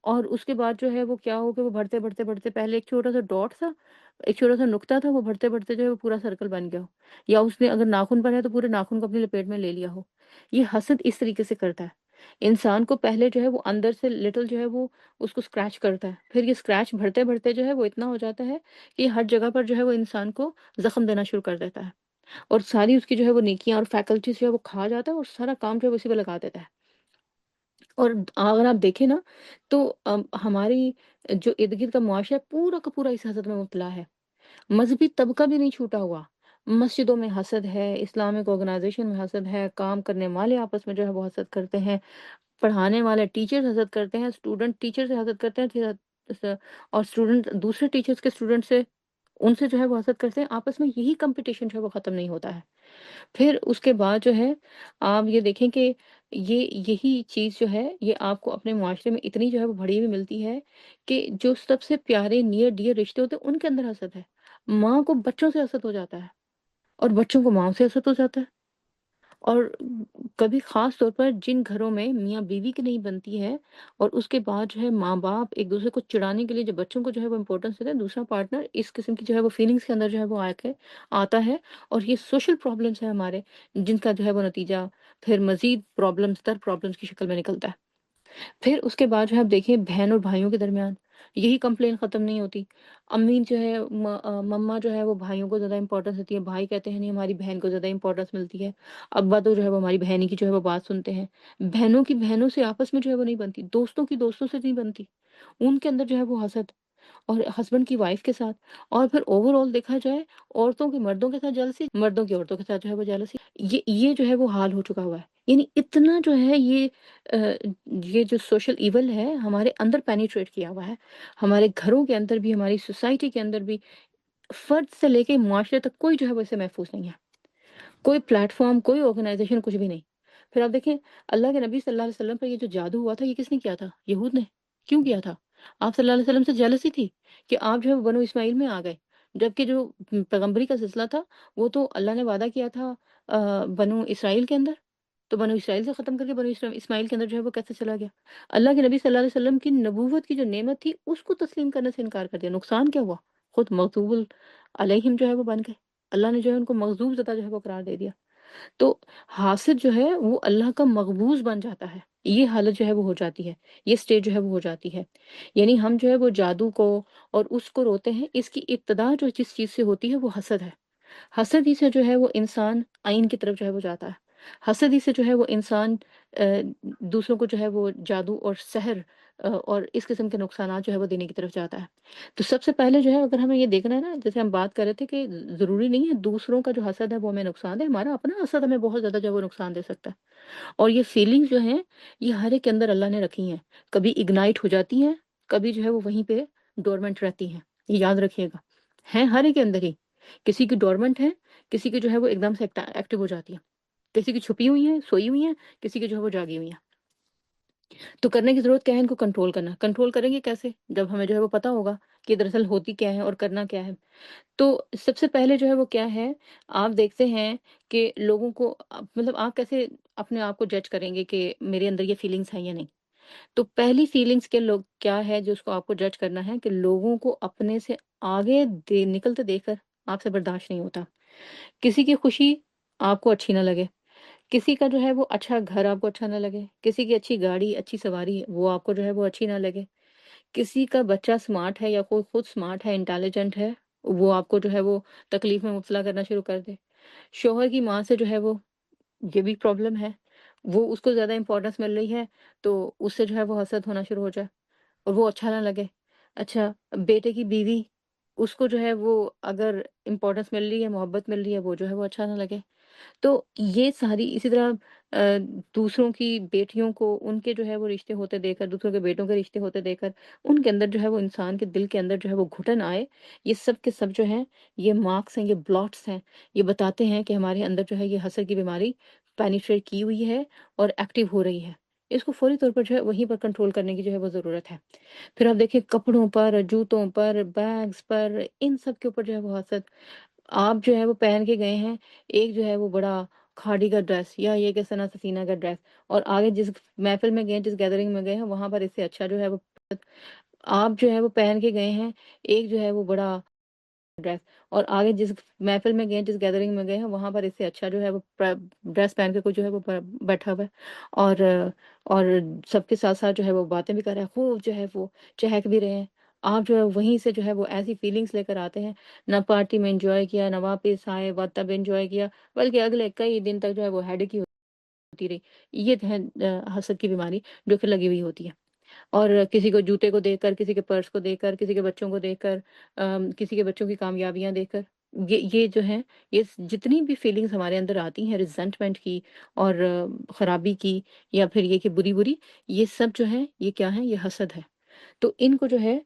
اور اس کے بعد جو ہے وہ کیا ہو کہ وہ بڑھتے بڑھتے بڑھتے پہلے ایک چھوٹا سا ڈاٹ تھا، ایک چھوٹا سا نقطہ تھا، وہ بڑھتے بڑھتے جو ہے وہ پورا سرکل بن گیا ہو، یا اس نے اگر ناخن پر ہے تو پورے ناخن کو اپنی لپیٹ میں لے لیا ہو۔ یہ حسد اس طریقے سے کرتا ہے، انسان کو پہلے جو ہے وہ اندر سے لٹل جو ہے وہ اس کو اسکریچ کرتا ہے، پھر یہ اسکریچ بڑھتے بڑھتے جو ہے وہ اتنا ہو جاتا ہے کہ یہ ہر جگہ پر جو ہے وہ انسان کو زخم دینا شروع کر دیتا ہے، اور ساری اس کی جو ہے وہ نیکیاں اور فیکلٹیز جو ہے وہ کھا جاتا ہے اور سارا کام جو ہے وہ اسی پہ لگا دیتا ہے۔ اور اگر آپ دیکھیں نا تو ہماری جو ارد گرد کا معاشرہ پورا کا پورا اس حسد میں مبتلا ہے، مذہبی طبقہ بھی نہیں چھوٹا ہوا۔ مسجدوں میں حسد ہے، اسلامک آرگنائزیشن میں حسد ہے، کام کرنے والے آپس میں جو ہے وہ حسد کرتے ہیں، پڑھانے والے ٹیچر حسد کرتے ہیں، اسٹوڈنٹ ٹیچر سے حسد کرتے ہیں، اور اسٹوڈنٹ دوسرے ٹیچرز کے اسٹوڈنٹ سے، ان سے جو ہے وہ حسد کرتے ہیں، آپس میں یہی کمپٹیشن جو ہے وہ ختم نہیں ہوتا ہے۔ پھر اس کے بعد جو ہے آپ یہ دیکھیں کہ یہی چیز جو ہے یہ آپ کو اپنے معاشرے میں اتنی جو ہے وہ بڑی ہوئی ملتی ہے کہ جو سب سے پیارے نیئر ڈیئر رشتے ہوتے ہیں ان کے اندر حسد ہے۔ ماں کو بچوں سے حسد ہو جاتا ہے اور بچوں کو ماں سے حسد ہو جاتا ہے، اور کبھی خاص طور پر جن گھروں میں میاں بیوی کی نہیں بنتی ہے اور اس کے بعد جو ہے ماں باپ ایک دوسرے کو چڑانے کے لیے جو بچوں کو جو ہے وہ امپورٹنس دیتے ہیں، دوسرا پارٹنر اس قسم کی جو ہے وہ فیلنگز کے اندر جو ہے وہ آتا ہے، اور یہ سوشل پرابلمس ہیں ہمارے، جن کا جو ہے وہ نتیجہ پھر مزید پرابلمس در پرابلمس کی شکل میں نکلتا ہے۔ پھر اس کے بعد جو ہے آپ دیکھیں بہن اور بھائیوں کے درمیان یہی کمپلین ختم نہیں ہوتی۔ امی جو ہے مما جو ہے وہ بھائیوں کو زیادہ امپورٹنس دیتی ہے، بھائی کہتے ہیں نہیں ہماری بہن کو زیادہ امپورٹنس ملتی ہے، ابا تو جو ہے وہ ہماری بہن کی جو ہے وہ بات سنتے ہیں، بہنوں کی بہنوں سے آپس میں جو ہے وہ نہیں بنتی، دوستوں کی دوستوں سے نہیں بنتی، ان کے اندر جو ہے وہ حسد، اور ہسبینڈ کی وائف کے ساتھ، اور پھر اوور آل دیکھا جائے عورتوں کی مردوں کے ساتھ جیلسی، مردوں کی عورتوں کے ساتھ جو ہے وہ جیلسی، یہ جو ہے وہ حال ہو چکا ہوا ہے۔ یعنی اتنا جو ہے یہ جو سوشل ایول ہے ہمارے اندر پینیٹریٹ کیا ہوا ہے، ہمارے گھروں کے اندر بھی، ہماری سوسائٹی کے اندر بھی، فرد سے لے کے معاشرے تک کوئی جو ہے وہ اسے محفوظ نہیں ہے، کوئی پلیٹ فارم، کوئی آرگنائزیشن، کچھ بھی نہیں۔ پھر آپ دیکھیں اللہ کے نبی صلی اللہ علیہ وسلم پر یہ جو جادو ہوا تھا یہ کس نے کیا تھا؟ یہود نے۔ کیوں کیا تھا؟ آپ صلی اللہ علیہ وسلم سے جیلسی تھی کہ آپ جو ہے وہ بنو اسماعیل میں آ گئے، جبکہ جو پیغمبری کا سلسلہ تھا وہ تو اللہ نے وعدہ کیا تھا بنو اسرائیل کے اندر، تو بنو اسرائیل سے ختم کر کے بنو اسماعیل کے اندر جو ہے وہ کیسے چلا گیا؟ اللہ کے نبی صلی اللہ علیہ وسلم کی نبوت کی جو نعمت تھی اس کو تسلیم کرنے سے انکار کر دیا، نقصان کیا ہوا؟ خود مغضوب علیہم جو ہے وہ بن گئے، اللہ نے جو ہے ان کو مغضوب زدہ جو ہے وہ قرار دے دیا۔ تو حاسد جو ہے وہ اللہ کا مغبوز بن جاتا ہے، یہ حالت جو ہے وہ ہو جاتی ہے، یہ سٹیج جو ہے وہ ہو جاتی ہے۔ یعنی ہم جو ہے وہ جادو کو اور اس کو روتے ہیں، اس کی ابتدا جو جس چیز سے ہوتی ہے وہ حسد ہے۔ حسد ہی سے جو ہے وہ انسان آئین کی طرف جو ہے وہ جاتا ہے، حسد ہی سے جو ہے وہ انسان دوسروں کو جو ہے وہ جادو اور سحر اور اس قسم کے نقصانات جو ہے وہ دینے کی طرف جاتا ہے۔ تو سب سے پہلے جو ہے اگر ہمیں یہ دیکھنا ہے نا، جیسے ہم بات کر رہے تھے کہ ضروری نہیں ہے دوسروں کا جو حسد ہے وہ ہمیں نقصان دے، ہمارا اپنا حسد ہمیں بہت زیادہ جو ہے وہ نقصان دے سکتا ہے۔ اور یہ فیلنگ جو ہیں یہ ہر ایک کے اندر اللہ نے رکھی ہیں، کبھی اگنائٹ ہو جاتی ہیں، کبھی جو ہے وہ وہیں پہ ڈورمنٹ رہتی ہیں، یہ یاد رکھیے گا، ہیں ہر ایک کے اندر ہی، کسی کی ڈورمنٹ ہے، کسی کی جو ہے وہ ایک دم سے ایکٹیو ہو جاتی ہے، کسی کی چھپی ہوئی ہیں سوئی ہوئی ہیں، کسی کی جو ہے وہ جاگی ہوئی ہیں۔ تو کرنے کی ضرورت کیا ہے، ان کو کنٹرول کرنا۔ کنٹرول کریں گے کیسے؟ جب ہمیں جو ہے وہ پتہ ہوگا کہ دراصل ہوتی کیا ہے اور کرنا کیا ہے۔ تو سب سے پہلے جو ہے وہ کیا ہے، آپ دیکھتے ہیں کہ لوگوں کو مطلب آپ کیسے اپنے آپ کو جج کریں گے کہ میرے اندر یہ فیلنگس ہیں یا نہیں؟ تو پہلی فیلنگس کے لوگ کیا ہے جو اس کو آپ کو جج کرنا ہے کہ لوگوں کو اپنے سے آگے نکلتے دیکھ کر آپ سے برداشت نہیں ہوتا۔ کسی کی خوشی آپ کو اچھی نہ لگے، کسی کا جو ہے وہ اچھا گھر آپ کو اچھا نہ لگے، کسی کی اچھی گاڑی اچھی سواری وہ آپ کو جو ہے وہ اچھی نہ لگے، کسی کا بچہ سمارٹ ہے یا کوئی خود سمارٹ ہے انٹیلیجنٹ ہے وہ آپ کو جو ہے وہ تکلیف میں مبتلا کرنا شروع کر دے، شوہر کی ماں سے جو ہے وہ یہ بھی پرابلم ہے، وہ اس کو زیادہ امپورٹنس مل رہی ہے تو اس سے جو ہے وہ حسد ہونا شروع ہو جائے اور وہ اچھا نہ لگے۔ اچھا، بیٹے کی بیوی، اس کو جو ہے وہ اگر امپورٹنس مل رہی ہے محبت مل رہی ہے وہ جو ہے وہ اچھا نہ لگے۔ تو یہ ساری اسی طرح آ، دوسروں کی بیٹیوں کو ان کے جو ہے وہ رشتے ہوتے دیکھ کر، دوسروں کے بیٹوں کے رشتے ہوتے دیکھ کر ان کے اندر جو ہے وہ انسان کے دل کے اندر جو ہے وہ گھٹن آئے، یہ سب کے سب جو ہیں یہ مارکس ہیں، یہ بلاٹس ہیں، یہ بتاتے ہیں کہ ہمارے اندر جو ہے یہ حسد کی بیماری پینیٹریٹ کی ہوئی ہے اور ایکٹیو ہو رہی ہے۔ اس کو فوری طور پر جو ہے وہیں پر کنٹرول کرنے کی جو ہے وہ ضرورت ہے۔ پھر آپ دیکھیں کپڑوں پر، جوتوں پر، بیگز پر، ان سب کے اوپر جو ہے وہ حسد، آپ جو ہے وہ پہن کے گئے ہیں ایک جو ہے وہ بڑا کھاڑی کا ڈریس یا یہ کہ ثنا سفینہ کا ڈریس، اور آگے جس محفل میں گئے ہیں، جس گیدرنگ میں گئے ہیں وہاں پر اس سے اچھا جو ہے وہ آپ جو ہے وہ پہن کے گئے ہیں ایک جو ہے وہ بڑا ڈریس، اور آگے جس محفل میں گئے ہیں، جس گیدرنگ میں گئے ہیں وہاں پر اس سے اچھا جو ہے وہ ڈریس پہن کے کوئی جو ہے وہ بیٹھا ہوا ہے، اور اور سب کے ساتھ ساتھ جو ہے وہ باتیں بھی کر رہا ہے، خوب جو ہے وہ چہک بھی رہے ہیں۔ آپ جو ہے وہیں سے جو ہے وہ ایسی فیلنگس لے کر آتے ہیں، نہ پارٹی میں انجوائے کیا، نہ واپس آئے و تب انجوائے کیا، بلکہ اگلے کئی دن تک جو ہے وہ ہیڈک ہی ہوتی رہی۔ یہ ہے حسد کی بیماری جو کہ لگی ہوئی ہوتی ہے۔ اور کسی کو جوتے کو دیکھ کر، کسی کے پرس کو دیکھ کر، کسی کے بچوں کو دیکھ کر، کسی کے بچوں کی کامیابیاں دیکھ کر، یہ جو ہیں یہ جتنی بھی فیلنگز ہمارے اندر آتی ہیں ریزنٹمنٹ کی اور خرابی کی یا پھر یہ کہ بری بری، یہ سب جو ہیں یہ کیا ہیں، یہ حسد ہے۔ تو ان کو جو ہے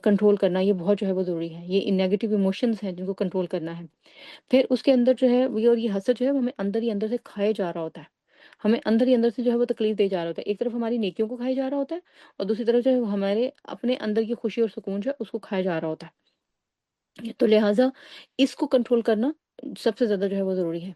کنٹرول کرنا یہ بہت جو ہے وہ ضروری ہے، یہ نیگیٹو ایموشنز ہیں جن کو کنٹرول کرنا ہے۔ پھر اس کے اندر جو ہے اور یہ حسد جو ہے وہ ہمیں اندر ہی اندر سے کھائے جا رہا ہوتا ہے، ہمیں اندر ہی اندر سے جو ہے وہ تکلیف دے جا رہا ہوتا ہے، ایک طرف ہماری نیکیوں کو کھائے جا رہا ہوتا ہے اور دوسری طرف جو ہے وہ ہمارے اپنے اندر کی خوشی اور سکون جو ہے اس کو کھایا جا رہا ہوتا ہے۔ تو لہٰذا اس کو کنٹرول کرنا سب سے زیادہ جو ہے وہ ضروری ہے۔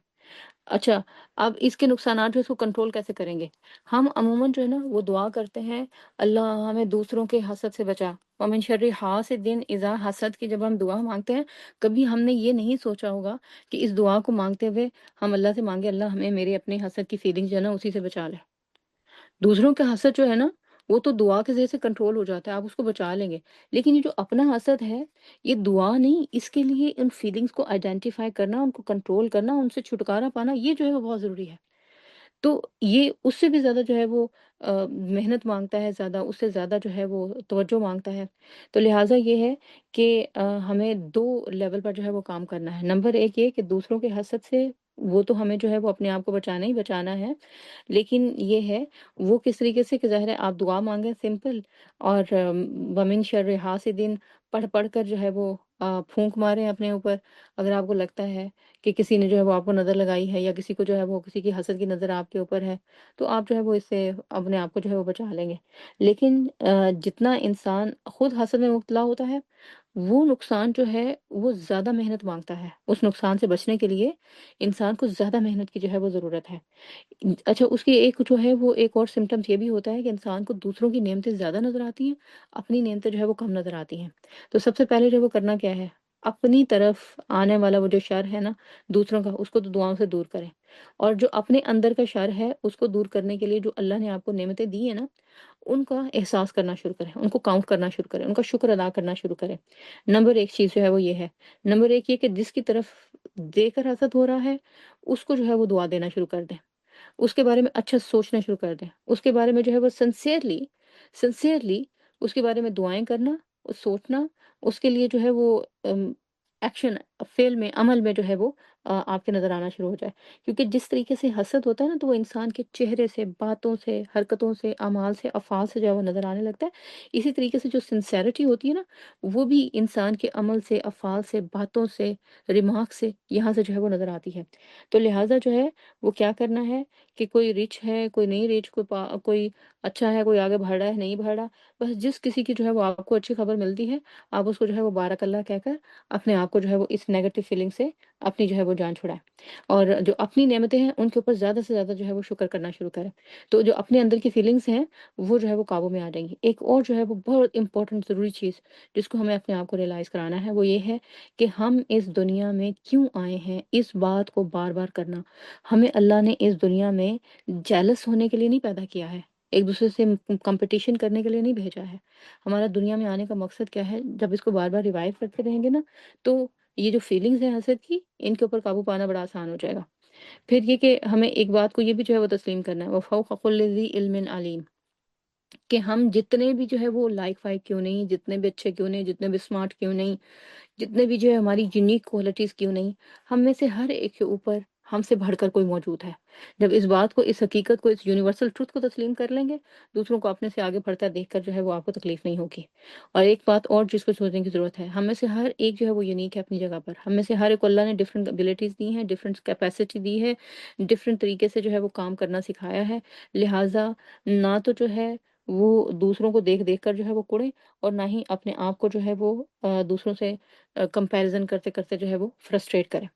اچھا، اب اس کے نقصانات جو ہے اس کو کنٹرول کیسے کریں گے؟ ہم عموماً جو ہے نا وہ دعا کرتے ہیں، اللہ ہمیں دوسروں کے حسد سے بچا، ومن شر حاسد اذا حسد، کی جب ہم دعا مانگتے ہیں کبھی ہم نے یہ نہیں سوچا ہوگا کہ اس دعا کو مانگتے ہوئے ہم اللہ سے مانگے اللہ ہمیں میرے اپنے حسد کی فیلنگ جو ہے نا اسی سے بچا لے۔ دوسروں کا حسد جو ہے نا وہ تو دعا کے ذریعے سے کنٹرول ہو جاتا ہے، آپ اس کو بچا لیں گے، لیکن یہ جو اپنا حسد ہے یہ دعا نہیں، اس کے لیے ان فیلنگز کو آئیڈینٹیفائی کرنا، ان کو کنٹرول کرنا، ان سے چھٹکارا پانا یہ جو ہے وہ بہت ضروری ہے۔ تو یہ اس سے بھی زیادہ جو ہے وہ محنت مانگتا ہے، زیادہ اس سے زیادہ جو ہے وہ توجہ مانگتا ہے۔ تو لہٰذا یہ ہے کہ ہمیں دو لیول پر جو ہے وہ کام کرنا ہے۔ نمبر ایک یہ کہ دوسروں کے حسد سے وہ تو ہمیں جو ہے وہ اپنے آپ کو بچانا ہی بچانا ہے، لیکن یہ ہے وہ کس طریقے سے کہ ظاہر ہے آپ دعا مانگیں سمپل، اور ومن شر حاسدin پڑھ پڑھ کر جو ہے وہ پھونک ماریں اپنے اوپر، اگر آپ کو لگتا ہے کہ کسی نے جو ہے وہ آپ کو نظر لگائی ہے یا کسی کو جو ہے وہ کسی کی حسد کی نظر آپ کے اوپر ہے تو آپ جو ہے وہ اس سے اپنے آپ کو جو ہے وہ بچا لیں گے۔ لیکن جتنا انسان خود حسد میں مبتلا ہوتا ہے وہ نقصان جو ہے وہ زیادہ محنت مانگتا ہے، اس نقصان سے بچنے کے لیے انسان کو زیادہ محنت کی جو ہے وہ ضرورت ہے۔ اچھا، اس کی ایک جو ہے وہ ایک اور سمٹمز یہ بھی ہوتا ہے کہ انسان کو دوسروں کی نعمتیں زیادہ نظر آتی ہیں، اپنی نعمتیں جو ہے وہ کم نظر آتی ہیں۔ تو سب سے پہلے جو ہے وہ کرنا کیا ہے، اپنی طرف آنے والا وہ جو شر ہے نا دوسروں کا، اس کو تو دعاؤں سے دور کریں، اور جو اپنے اندر کا شر ہے اس کو دور کرنے کے لیے جو اللہ نے آپ کو نعمتیں دی ہیں نا ان کا احساس کرنا شروع کریں، ان کو کاؤنٹ کرنا شروع کریں، ان کا شکر ادا کرنا شروع کریں۔ نمبر ایک چیز جو ہے وہ یہ ہے۔ نمبر ایک یہ کہ جس کی طرف دیکھ کر حسد ہو رہا ہے اس کو جو ہے وہ دعا دینا شروع کر دیں، اس کے بارے میں اچھا سوچنا شروع کر دیں، اس کے بارے میں جو ہے وہ سنسیئرلی اس کے بارے میں دعائیں کرنا، سوچنا، اس کے لیے جو ہے وہ ایکشن، فعل میں، عمل میں جو ہے وہ آپ کے نظر آنا شروع ہو جائے۔ کیونکہ جس طریقے سے حسد ہوتا ہے نا تو وہ انسان کے چہرے سے، باتوں سے، حرکتوں سے، اعمال سے، افعال سے جو ہے وہ نظر آنے لگتا ہے۔ اسی طریقے سے جو سنسیرٹی ہوتی ہے نا وہ بھی انسان کے عمل سے، افعال سے، باتوں سے، ریمارک سے یہاں سے جو ہے وہ نظر آتی ہے۔ تو لہٰذا جو ہے وہ کیا کرنا ہے کہ کوئی رچ ہے، کوئی نہیں رچ، کوئی اچھا ہے، کوئی آگے بڑھ رہا ہے، نہیں بڑھ رہا، بس جس کسی کی جو ہے وہ آپ کو اچھی خبر ملتی ہے آپ اس کو جو ہے وہ بارک اللہ کہہ کر اپنے آپ کو جو ہے وہ اس نیگیٹو فیلنگ سے اپنی جو ہے وہ جان چھڑائے، اور جو اپنی نعمتیں ہیں ان کے اوپر زیادہ سے زیادہ جو ہے وہ شکر کرنا شروع کریں، تو جو اپنے اندر کی فیلنگس ہیں وہ جو ہے وہ قابو میں آ جائیں گی۔ ایک اور جو ہے وہ بہت امپورٹنٹ ضروری چیز جس کو ہمیں اپنے آپ کو ریئلائز کرانا ہے وہ یہ ہے کہ ہم اس دنیا میں کیوں آئے ہیں، اس بات کو بار بار کرنا۔ ہمیں اللہ نے اس دنیا میں جیلس ہونے کے لیے نہیں پیدا کیا ہے، ایک دوسرے سے کمپٹیشن کرنے کے لیے نہیں بھیجا ہے۔ ہمارا دنیا میں آنے کا مقصد کیا ہے؟ جب اس کو بار بار ریوائو کرتے رہیں گے نا تو یہ جو فیلنگز ہیں حسد کی ان کے اوپر قابو پانا بڑا آسان ہو جائے گا۔ پھر یہ کہ ہمیں ایک بات کو یہ بھی جو ہے وہ تسلیم کرنا ہے، وَفَوْقَ كُلِّ ذِي عِلْمٍ عَلِيمٍ، کہ ہم جتنے بھی جو ہے وہ لائق فائق کیوں نہیں، جتنے بھی اچھے کیوں نہیں، جتنے بھی اسمارٹ کیوں نہیں، جتنے بھی جو ہے ہماری یونیک کوالٹیز کیوں نہیں، ہم میں سے ہر ایک کے اوپر ہم سے بڑھ کر کوئی موجود ہے۔ جب اس بات کو، اس حقیقت کو، اس یونیورسل ٹروتھ کو تسلیم کر لیں گے دوسروں کو اپنے سے آگے بڑھتا دیکھ کر جو ہے وہ آپ کو تکلیف نہیں ہوگی۔ اور ایک بات اور جس کو سوچنے کی ضرورت ہے، ہم میں سے ہر ایک جو ہے وہ یونیک ہے اپنی جگہ پر، ہم میں سے ہر ایک کو اللہ نے ڈفرینٹ ابیلٹیز دی ہیں، ڈفرینٹ کیپیسٹی دی ہے، ڈفرینٹ طریقے سے جو ہے وہ کام کرنا سکھایا ہے۔ لہٰذا نہ تو جو ہے وہ دوسروں کو دیکھ دیکھ کر جو ہے وہ کڑے، اور نہ ہی اپنے آپ کو جو ہے وہ دوسروں سے کمپیریزن کرتے کرتے جو ہے وہ فرسٹریٹ کریں۔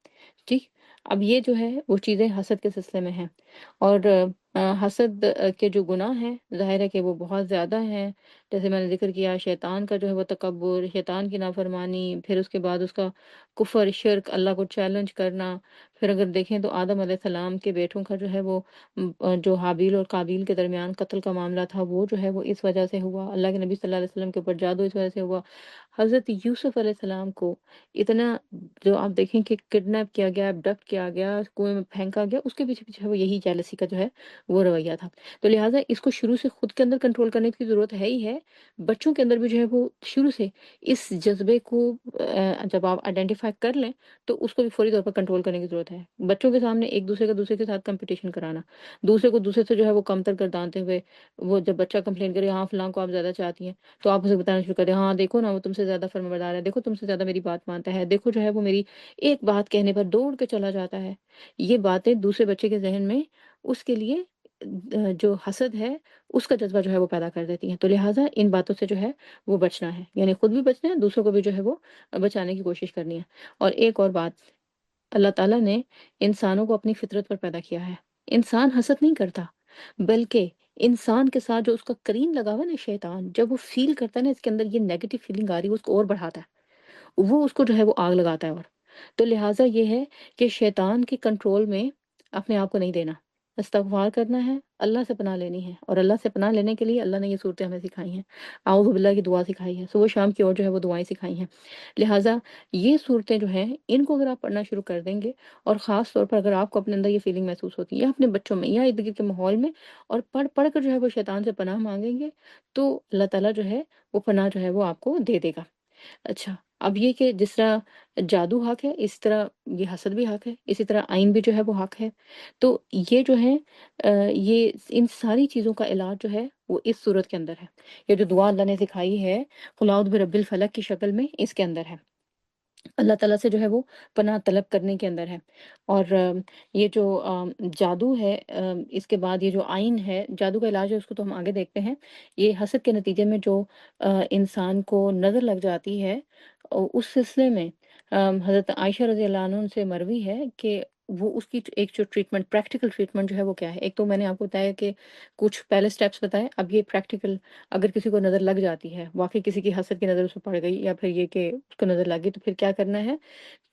ٹھیک، اب یہ جو ہے وہ چیزیں حسد کے سلسلے میں ہیں، اور حسد کے جو گناہ ہیں ظاہر ہے کہ وہ بہت زیادہ ہیں، جیسے میں نے ذکر کیا شیطان کا جو ہے وہ تکبر، شیطان کی نافرمانی، پھر اس کے بعد اس کا کفر، شرک، اللہ کو چیلنج کرنا۔ پھر اگر دیکھیں تو آدم علیہ السلام کے بیٹوں کا جو ہے وہ جو حابیل اور قابیل کے درمیان قتل کا معاملہ تھا وہ جو ہے وہ اس وجہ سے ہوا، اللہ کے نبی صلی اللہ علیہ وسلم کے اوپر جادو اس وجہ سے ہوا۔ حضرت یوسف علیہ السلام کو اتنا جو آپ دیکھیں کہ کڈنیپ کیا گیا، ابڈکٹ کیا گیا، کنویں میں پھینکا گیا، اس کے پیچھے پیچھے وہ یہی جیلسی کا جو ہے وہ رویہ تھا۔ تو لہٰذا اس کو شروع سے خود کے اندر کنٹرول کرنے کی ضرورت ہے ہی ہے، بچوں کے اندر بھی جو ہے وہ شروع سے اس جذبے کو جب آپ آئیڈینٹیفائی کر لیں تو اس کو بھی فوری طور پر کنٹرول کرنے کی ضرورت ہے۔ بچوں کے سامنے ایک دوسرے کا دوسرے کے ساتھ کمپٹیشن کرانا، دوسرے کو دوسرے سے جو ہے وہ کمتر گردانتے ہوئے، وہ جب بچہ کمپلین کرے ہاں فلاں کو آپ زیادہ چاہتی ہیں تو آپ اسے بتانا شروع کر دیں ہاں دیکھو نا وہ تم سے زیادہ فرمانبردار ہے، دیکھو تم سے زیادہ میری بات مانتا ہے، دیکھو جو ہے وہ میری ایک بات کہنے پر دوڑ کے چلا جاتا ہے۔ یہ باتیں دوسرے بچے کے ذہن میں اس کے لیے جو حسد ہے اس کا جذبہ جو ہے وہ پیدا کر دیتی ہیں۔ تو لہٰذا ان باتوں سے جو ہے وہ بچنا ہے، یعنی خود بھی بچنا ہے، دوسروں کو بھی جو ہے وہ بچانے کی کوشش کرنی ہے۔ اور ایک اور بات، اللہ تعالیٰ نے انسانوں کو اپنی فطرت پر پیدا کیا ہے، انسان حسد نہیں کرتا، بلکہ انسان کے ساتھ جو اس کا کریم لگا ہوا ہے نا شیطان، جب وہ فیل کرتا ہے نا اس کے اندر یہ نیگیٹو فیلنگ آ رہی ہے وہ اس کو اور بڑھاتا ہے، وہ اس کو جو ہے وہ آگ لگاتا ہے اور تو لہٰذا یہ ہے کہ شیطان کے کنٹرول میں اپنے آپ کو نہیں دینا، استغفار کرنا ہے، اللہ سے پناہ لینی ہے، اور اللہ سے پناہ لینے کے لیے اللہ نے یہ صورتیں ہمیں سکھائی ہیں، اعوذ باللہ کی دعا سکھائی ہے، صبح شام کی اور جو ہے وہ دعائیں سکھائی ہیں۔ لہٰذا یہ صورتیں جو ہیں ان کو اگر آپ پڑھنا شروع کر دیں گے، اور خاص طور پر اگر آپ کو اپنے اندر یہ فیلنگ محسوس ہوتی ہے یا اپنے بچوں میں یا ارد گرد کے ماحول میں، اور پڑھ پڑھ کر جو ہے وہ شیطان سے پناہ مانگیں گے تو اللہ تعالیٰ جو ہے وہ پناہ جو ہے وہ آپ کو دے دے گا۔ اچھا، اب یہ کہ جس طرح جادو حق ہے اس طرح یہ حسد بھی حق ہے، اسی طرح آئین بھی جو ہے وہ حق ہے۔ تو یہ جو ہے یہ ان ساری چیزوں کا علاج جو ہے وہ اس صورت کے اندر ہے، یہ جو دعا اللہ نے سکھائی ہے قل اعوذ برب الفلق کی شکل میں اس کے اندر ہے، اللہ تعالیٰ سے جو ہے وہ پناہ طلب کرنے کے اندر ہے۔ اور یہ جو جادو ہے، اس کے بعد یہ جو آئین ہے جادو کا علاج ہے اس کو تو ہم آگے دیکھتے ہیں۔ یہ حسد کے نتیجے میں جو انسان کو نظر لگ جاتی ہے اس سلسلے میں حضرت عائشہ رضی اللہ عنہ سے مروی ہے کہ وہ اس کی ایک جو ٹریٹمنٹ، پریکٹیکل ٹریٹمنٹ جو ہے وہ کیا ہے؟ ایک تو میں نے آپ کو بتایا کہ کچھ پہلے سٹیپس بتائے، اب یہ پریکٹیکل، اگر کسی کو نظر لگ جاتی ہے، واقعی کسی کی حسد کی نظر اس پہ پڑ گئی، یا پھر یہ کہ اس کو نظر لگ گئی، تو پھر کیا کرنا ہے؟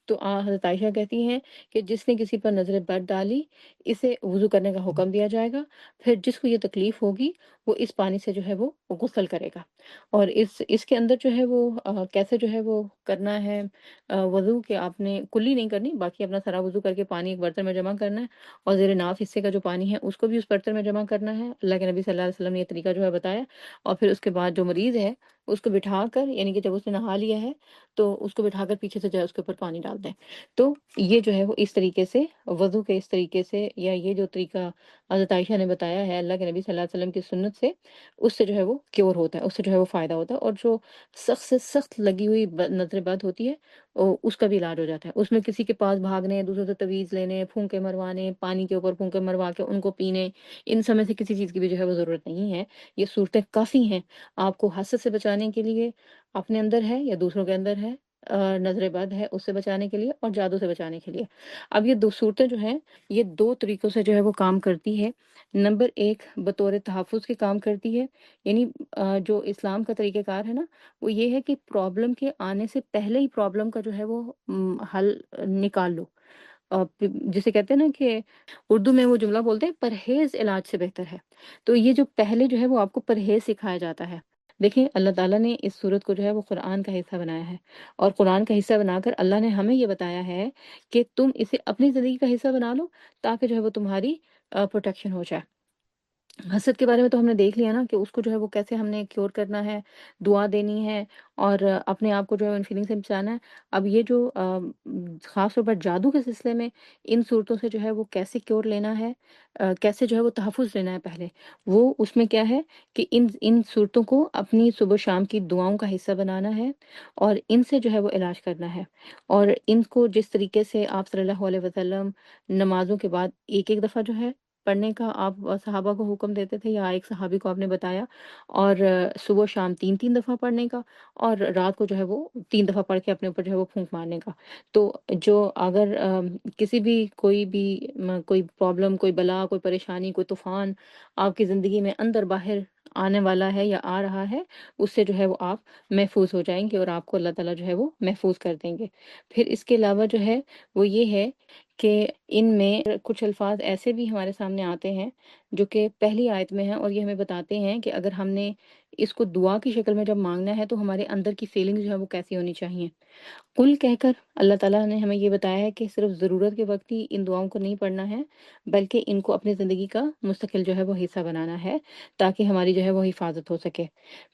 تو حضرت عائشہ کہتی ہیں کہ جس نے کسی پر نظر بد ڈالی، اسے وضو کرنے کا حکم دیا جائے گا، پھر جس کو یہ تکلیف ہوگی وہ اس پانی سے جو ہے وہ غسل کرے گا، اور اس کے اندر جو ہے وہ کیسے جو ہے وہ کرنا ہے وضو، کہ آپ نے کلی نہیں کرنی، باقی اپنا سارا وضو کر کے پانی ایک برتن میں جمع کرنا ہے، اور زیر ناف حصے کا جو پانی ہے اس کو بھی اس برتن میں جمع کرنا ہے، اللہ کے نبی صلی اللہ علیہ وسلم نے یہ طریقہ جو ہے بتایا، اور پھر اس کے بعد جو مریض ہے اس کو بٹھا کر، یعنی کہ جب اس نے نہا لیا ہے تو اس کو بٹھا کر پیچھے سے جو ہے اس کے اوپر پانی ڈال دیں۔ تو یہ جو ہے وہ اس طریقے سے وضو کے اس طریقے سے، یا یہ جو طریقہ حضرت عائشہ نے بتایا ہے اللہ کے نبی صلی اللہ علیہ وسلم کی سنت سے، اس سے جو ہے وہ کیور ہوتا ہے، اس سے جو ہے وہ فائدہ ہوتا ہے، اور جو سخت سے سخت لگی ہوئی نظر بد ہوتی ہے اس کا بھی علاج ہو جاتا ہے۔ اس میں کسی کے پاس بھاگنے، دوسروں سے تویز لینے، پھونکے مروانے، پانی کے اوپر پھونکے مروا کے ان کو پینے، ان سب میں سے کسی چیز کی بھی جو ہے وہ ضرورت نہیں ہے۔ یہ صورتیں کافی ہیں آپ کو حسد سے بچانے کے لیے، اپنے اندر ہے یا دوسروں کے اندر ہے، نظر بد ہے اس سے بچانے کے لیے، اور جادو سے بچانے کے لیے۔ اب یہ دو صورتیں جو ہیں یہ دو طریقوں سے جو ہے وہ کام کرتی ہے۔ نمبر ایک، بطور تحفظ کے کام کرتی ہے، یعنی جو اسلام کا طریقہ کار ہے نا، وہ یہ ہے کہ پرابلم کے آنے سے پہلے ہی پرابلم کا جو ہے وہ حل نکال لو۔ جسے کہتے ہیں نا کہ اردو میں وہ جملہ بولتے ہیں، پرہیز علاج سے بہتر ہے۔ تو یہ جو پہلے جو ہے وہ آپ کو پرہیز سکھایا جاتا ہے۔ دیکھیں اللہ تعالیٰ نے اس صورت کو جو ہے وہ قرآن کا حصہ بنایا ہے، اور قرآن کا حصہ بنا کر اللہ نے ہمیں یہ بتایا ہے کہ تم اسے اپنی زندگی کا حصہ بنا لو، تاکہ جو ہے وہ تمہاری پروٹیکشن ہو جائے۔ حسد کے بارے میں تو ہم نے دیکھ لیا نا کہ اس کو جو ہے وہ کیسے ہم نے کیور کرنا ہے، دعا دینی ہے، اور اپنے آپ کو جو ہے ان فیلنگ سے بچانا ہے۔ اب یہ جو خاص طور پر جادو کے سلسلے میں ان صورتوں سے جو ہے وہ کیسے کیور لینا ہے، کیسے جو ہے وہ تحفظ لینا ہے پہلے، وہ اس میں کیا ہے کہ ان صورتوں کو اپنی صبح شام کی دعاؤں کا حصہ بنانا ہے، اور ان سے جو ہے وہ علاج کرنا ہے، اور ان کو جس طریقے سے آپ صلی اللہ علیہ وسلم نمازوں کے بعد ایک ایک دفعہ جو ہے پڑھنے کا آپ صحابہ کو حکم دیتے تھے، یا ایک صحابی کو آپ نے بتایا، اور صبح و شام تین تین دفعہ پڑھنے کا، اور رات کو جو ہے وہ تین دفعہ پڑھ کے اپنے اوپر جو ہے وہ پھونک مارنے کا۔ تو جو اگر کسی بھی کوئی بھی کوئی پرابلم، کوئی بلا، کوئی پریشانی، کوئی طوفان آپ کی زندگی میں اندر باہر آنے والا ہے یا آ رہا ہے، اس سے جو ہے وہ آپ محفوظ ہو جائیں گے، اور آپ کو اللہ تعالیٰ جو ہے وہ محفوظ کر دیں گے۔ پھر اس کے علاوہ جو ہے وہ یہ ہے کہ ان میں کچھ الفاظ ایسے بھی ہمارے سامنے آتے ہیں جو کہ پہلی آیت میں ہیں، اور یہ ہمیں بتاتے ہیں کہ اگر ہم نے اس کو دعا کی شکل میں جب مانگنا ہے تو ہمارے اندر کی فیلنگ جو ہے وہ کیسی ہونی چاہیے۔ کل کہہ کر اللہ تعالیٰ نے ہمیں یہ بتایا ہے کہ صرف ضرورت کے وقت ہی ان دعاؤں کو نہیں پڑھنا ہے، بلکہ ان کو اپنی زندگی کا مستقل جو ہے وہ حصہ بنانا ہے، تاکہ ہماری جو ہے وہ حفاظت ہو سکے۔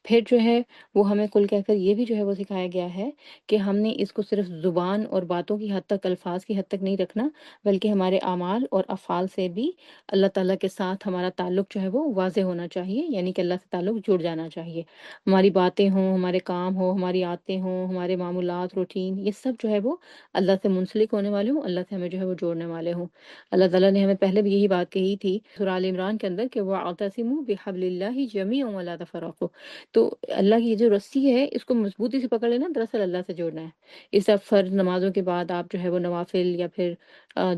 پھر جو ہے وہ ہمیں کل کہہ کر یہ بھی جو ہے وہ سکھایا گیا ہے کہ ہم نے اس کو صرف زبان اور باتوں کی حد تک، الفاظ کی حد تک نہیں رکھنا، بلکہ ہمارے اعمال اور افعال سے بھی اللہ تعالیٰ کے ساتھ ہمارا تعلق جو ہے وہ واضح ہونا چاہیے، یعنی کہ اللہ سے تعلق جڑ جانا چاہیے۔ ہماری باتیں ہوں، ہمارے کام ہوں، ہماری عادتیں ہوں، ہمارے معمولات، روٹین، یہ سب جو ہے وہ اللہ سے منسلک ہونے والے ہوں، اللہ سے ہمیں جو ہے وہ جوڑنے والے ہوں۔ اللہ تعالیٰ نے ہمیں پہلے بھی یہی بات کہی تھی سورہ آل عمران کے اندر کہ وَاعْتَصِمُوا بِحَبْلِ اللَّهِ جَمِيعًا وَلَا تَفَرَّقُوا۔ تو اللہ کی یہ جو رسی ہے اس کو مضبوطی سے پکڑ لینا، دراصل اللہ سے جوڑنا ہے۔ اس اب فرض نمازوں کے بعد آپ جو ہے وہ نوافل یا پھر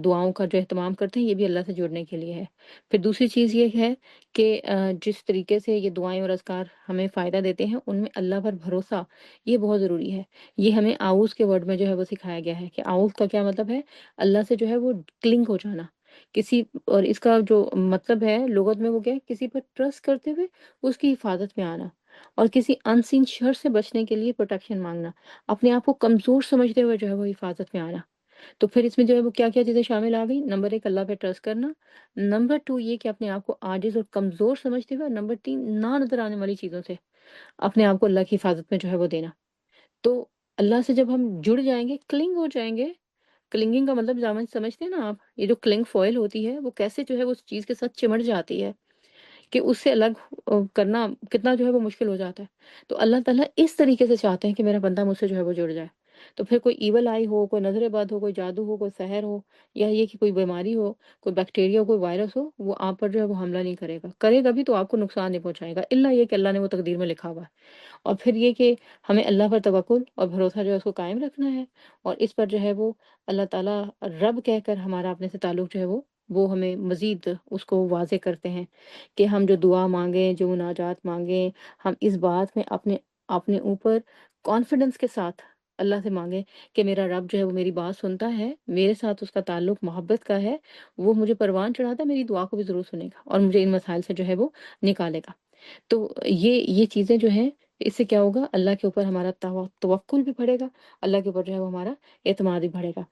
دعاؤں کا جو اہتمام کرتے ہیں، یہ بھی اللہ سے جڑنے کے لیے ہے۔ پھر دوسری چیز یہ ہے کہ جس طریقے سے یہ دعائیں اور اذکار ہمیں فائدہ دیتے ہیں، ان میں اللہ پر بھروسہ یہ بہت ضروری ہے۔ یہ ہمیں آؤز کے ورڈ میں جو ہے وہ سکھایا گیا ہے کہ آؤز کا کیا مطلب ہے؟ اللہ سے جو ہے وہ کلنگ ہو جانا کسی، اور اس کا جو مطلب ہے لغت میں وہ کیا ہے؟ کسی پر ٹرسٹ کرتے ہوئے اس کی حفاظت میں آنا، اور کسی ان سین شر سے بچنے کے لیے پروٹیکشن مانگنا، اپنے آپ کو کمزور سمجھتے ہوئے جو ہے وہ حفاظت میں آنا۔ تو پھر اس میں جو ہے وہ کیا کیا چیزیں شامل آ گئی؟ نمبر ایک، اللہ پہ ٹرسٹ کرنا۔ نمبر ٹو، یہ کہ اپنے آپ کو عاجز اور کمزور سمجھتے ہوئے۔ نمبر تین، نہ نظر آنے والی چیزوں سے اپنے آپ کو اللہ کی حفاظت میں جو ہے وہ دینا۔ تو اللہ سے جب ہم جڑ جائیں گے، کلنگ ہو جائیں گے، کلنگنگ کا مطلب سمجھتے ہیں نا آپ؟ یہ جو کلنگ فوائل ہوتی ہے وہ کیسے جو ہے وہ اس چیز کے ساتھ چمٹ جاتی ہے کہ اس سے الگ کرنا کتنا جو ہے وہ مشکل ہو جاتا ہے۔ تو اللہ تعالیٰ اس طریقے سے چاہتے ہیں کہ میرا بندہ مجھ سے جو ہے وہ جڑ جائے۔ تو پھر کوئی ایول آئی ہو، کوئی نظر بد ہو، کوئی جادو ہو، کوئی سحر ہو، یا یہ کہ کوئی بیماری ہو، کوئی بیکٹیریا ہو، کوئی وائرس ہو، وہ آپ پر جو ہے وہ حملہ نہیں کرے گا، کرے گا بھی تو آپ کو نقصان نہیں پہنچائے گا، الا یہ کہ اللہ نے وہ تقدیر میں لکھا ہوا ہے۔ اور پھر یہ کہ ہمیں اللہ پر توکل اور بھروسہ جو ہے اس کو قائم رکھنا ہے، اور اس پر جو ہے وہ اللہ تعالیٰ رب کہہ کر ہمارا اپنے سے تعلق جو ہے وہ ہمیں مزید اس کو واضح کرتے ہیں کہ ہم جو دعا مانگیں، جو مناجات مانگیں، ہم اس بات میں اپنے اوپر کانفیڈنس کے ساتھ اللہ سے مانگیں کہ میرا رب جو ہے وہ میری بات سنتا ہے، میرے ساتھ اس کا تعلق محبت کا ہے، وہ مجھے پروان چڑھاتا ہے، میری دعا کو بھی ضرور سنے گا اور مجھے ان مسائل سے جو ہے وہ نکالے گا۔ تو یہ چیزیں جو ہیں، اس سے کیا ہوگا، اللہ کے اوپر ہمارا توکل بھی بڑھے گا، اللہ کے اوپر جو ہے وہ ہمارا اعتماد بھی بڑھے گا۔